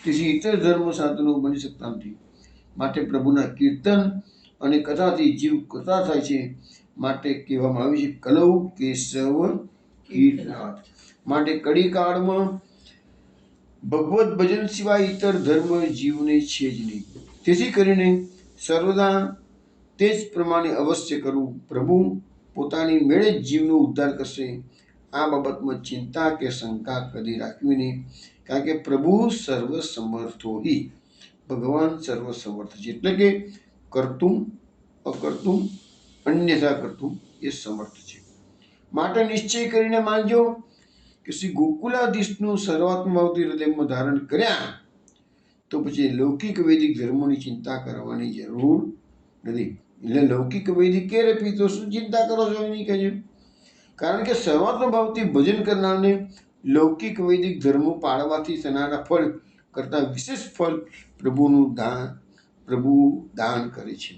તેથી ઇતર ધર્મ સાધનો બની શકતા નથી. માટે પ્રભુના કીર્તન અને કથાથી જીવ કથા થાય છે. માટે કહેવામાં આવ્યું છે કલૌ કેશવ કીર્તનાથ. માટે કડી કાળમાં ભગવત ભજન સિવાય ઇતર ધર્મ જીવને છે જ નહીં. તેથી કરીને સર્વદા તે જ પ્રમાણે અવશ્ય કરવું. પ્રભુ પોતાની મેળે જ જીવનો ઉદ્ધાર કરશે. આ બાબતમાં ચિંતા કે શંકા કદી રાખવી નહીં. કારણ કે પ્રભુ સર્વ સમર્થો હિ. ભગવાન સર્વ સમર્થ છે. એટલે કે કરતું અકર્તું અન્યથા કરતું એ સમર્થ છે. માટે નિશ્ચય કરીને માનજો કે શ્રી ગોકુલાધીશનું સર્વાત્માવતી હૃદયમાં ધારણ કર્યા તો પછી લૌકિક વૈદિક ધર્મોની ચિંતા કરવાની જરૂર નથી. એટલે લૌકિક વૈદિક કે રેપી તો શું ચિંતા કરો છો એની કહે છે. કારણ કે સર્વાત્મભાવથી ભજન કરનારને લૌકિક વૈદિક ધર્મો પાળવાથી થનારા ફળ કરતાં વિશેષ ફળ પ્રભુ દાન કરે છે.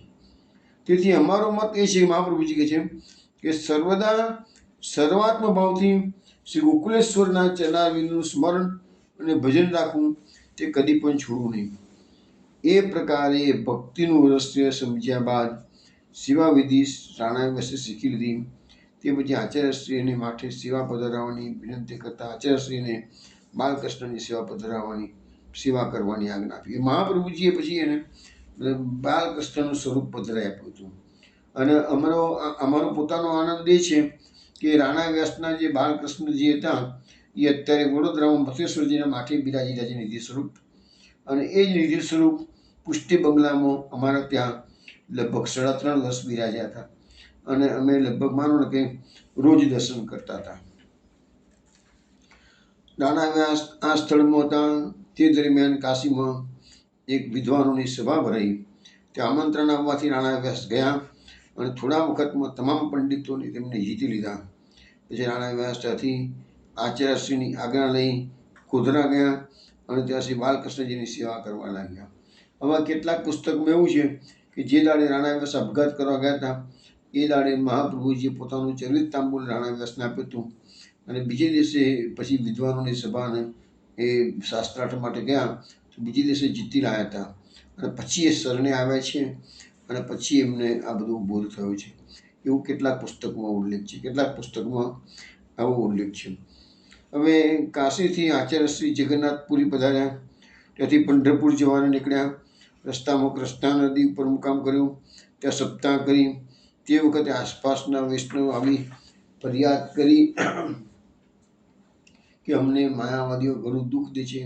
તેથી અમારો મત એ છે, મહાપ્રભુજી કહે છે કે સર્વદા સર્વાત્મ ભાવથી શ્રી ગોકુલેશ્વરના ચરણારવિંદનું સ્મરણ અને ભજન રાખવું, તે કદી પણ છોડવું નહીં. એ પ્રકારે ભક્તિનું રહસ્ય સમજ્યા બાદ સેવાવિધિ રાણા વ્યાસે શીખી લીધી. તે પછી આચાર્યશ્રીને માટે સેવા પધરાવવાની વિનંતી કરતા આચાર્યશ્રીને બાલકૃષ્ણની સેવા કરવાની આજ્ઞા આપી. એ મહાપ્રભુજીએ પછી એને બાલકૃષ્ણનું સ્વરૂપ પધરાઈ આપ્યું હતું. અને અમારો પોતાનો આનંદ એ છે કે રાણા વ્યાસના જે બાલકૃષ્ણજી હતા એ અત્યારે વડોદરામાં મથેશ્વરજીના માથે બિરાજેલા છે નિધિ સ્વરૂપ. અને એ જ નિધિ સ્વરૂપ પુષ્ટિ બંગલામાં અમારા ત્યાં લગભગ 3.5 વર્ષ બિરાજ્યા હતા. અને અમે લગભગ માનો ને કે રોજ દર્શન કરતા હતા. રાણા વ્યાસ આ સ્થળમાં હતા તે દરમિયાન કાશીમાં એક વિદ્વાનોની સભા ભરાઈ. ત્યાં આમંત્રણ આવવાથી રાણા વ્યાસ ગયા અને થોડા વખતમાં તમામ પંડિતોને તેમને જીતી લીધા. પછી રાણા વ્યાસ ત્યાંથી આચાર્યશ્રીની આજ્ઞા લઈ ગોધરા ગયા અને ત્યાં શ્રી બાલકૃષ્ણજીની સેવા કરવા લાગ્યા. આમાં કેટલાક પુસ્તકમાં એવું છે કે જે દાડે રાણા વ્યાસ આપઘાત કરવા ગયા હતા એ દાડે મહાપ્રભુજીએ પોતાનું ચરિત તાંબુલ રાણા વ્યાસને આપ્યું હતું. અને બીજે દિવસે પછી વિદ્વાનોની સભાને એ શાસ્ત્રાર્થ માટે ગયા તો બીજે દિવસે જીતી લાવ્યા હતા. અને પછી એ શરણે આવ્યા છે અને પછી એમને આ બધું બોધ થયો છે. એવું કેટલાક પુસ્તકમાં ઉલ્લેખ છે, કેટલાક પુસ્તકમાં આવો ઉલ્લેખ છે. હવે કાશીથી આચાર્ય શ્રી જગન્નાથપુરી પધાર્યા. ત્યાંથી પંઢરપુર જવાને નીકળ્યા. રસ્તામાં કૃષ્ણા નદી ઉપર મુકામ કર્યું. ત્યાં સપ્તાહ કરી. તે વખતે આસપાસના વૈષ્ણવ આવી ફરિયાદ કરી કે અમને માયાવાદીઓ ઘણું દુઃખ દે છે,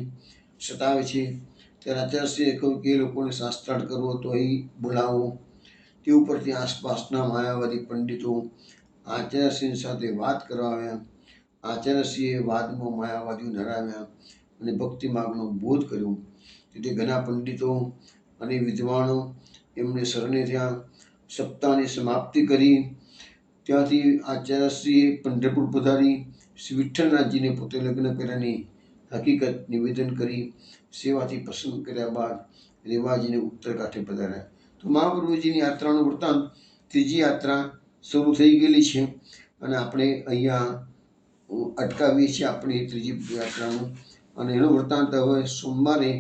સતાવે છે, ત્યારે આચાર્યશ્રીએ કહ્યું કે એ લોકોને શાસ્ત્રાર્થ કરવો તો અહીં બોલાવો. તે ઉપરથી આસપાસના માયાવાદી પંડિતો આચાર્યશ્રીની સાથે વાત કરવા આવ્યા. આચાર્યશ્રીએ વાદમાં માયાવાદીઓને હરાવ્યા અને ભક્તિ માર્ગનો બોધ કર્યો. તેથી ઘણા પંડિતો અને વિદ્વાનો એમને શરણે થયા. સપ્તાહની સમાપ્તિ કરી. ત્યાંથી આચાર્યશ્રીએ પંઢરપુર પધારી શ્રી વિઠ્ઠલનાથજીને પોતે લગ્ન કર્યાની હકીકત નિવેદન કરી. સેવાથી પસંદ કર્યા બાદ રેવાજીને ઉત્તર કાંઠે પધાર્યા. તો મહાપ્રભુજીની યાત્રાનો વૃત્તાંત ત્રીજી યાત્રા શરૂ થઈ ગયેલી છે અને આપણે અહીંયા અટકાવીએ છીએ આપણી ત્રીજી યાત્રાનું. અને એનો વૃત્તાંત હવે સોમવારે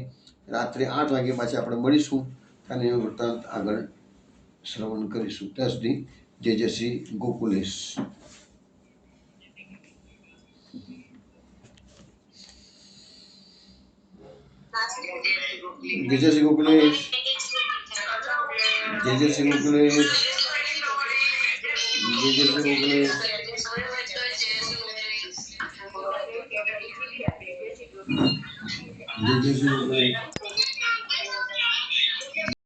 રાત્રે 8 વાગે પાછા આપણે મળીશું અને એનો વૃત્તાંત આગળ શ્રવણ કરીશું. ત્યાં સુધી જય જય શ્રી ગોકુલેશ. જય જય શ્રી ગોકુલેશ. જય જય શ્રી ગોકુલેશ. જય જય શ્રી ગોકુલેશ. જય જય શ્રી ગોકુલેશ.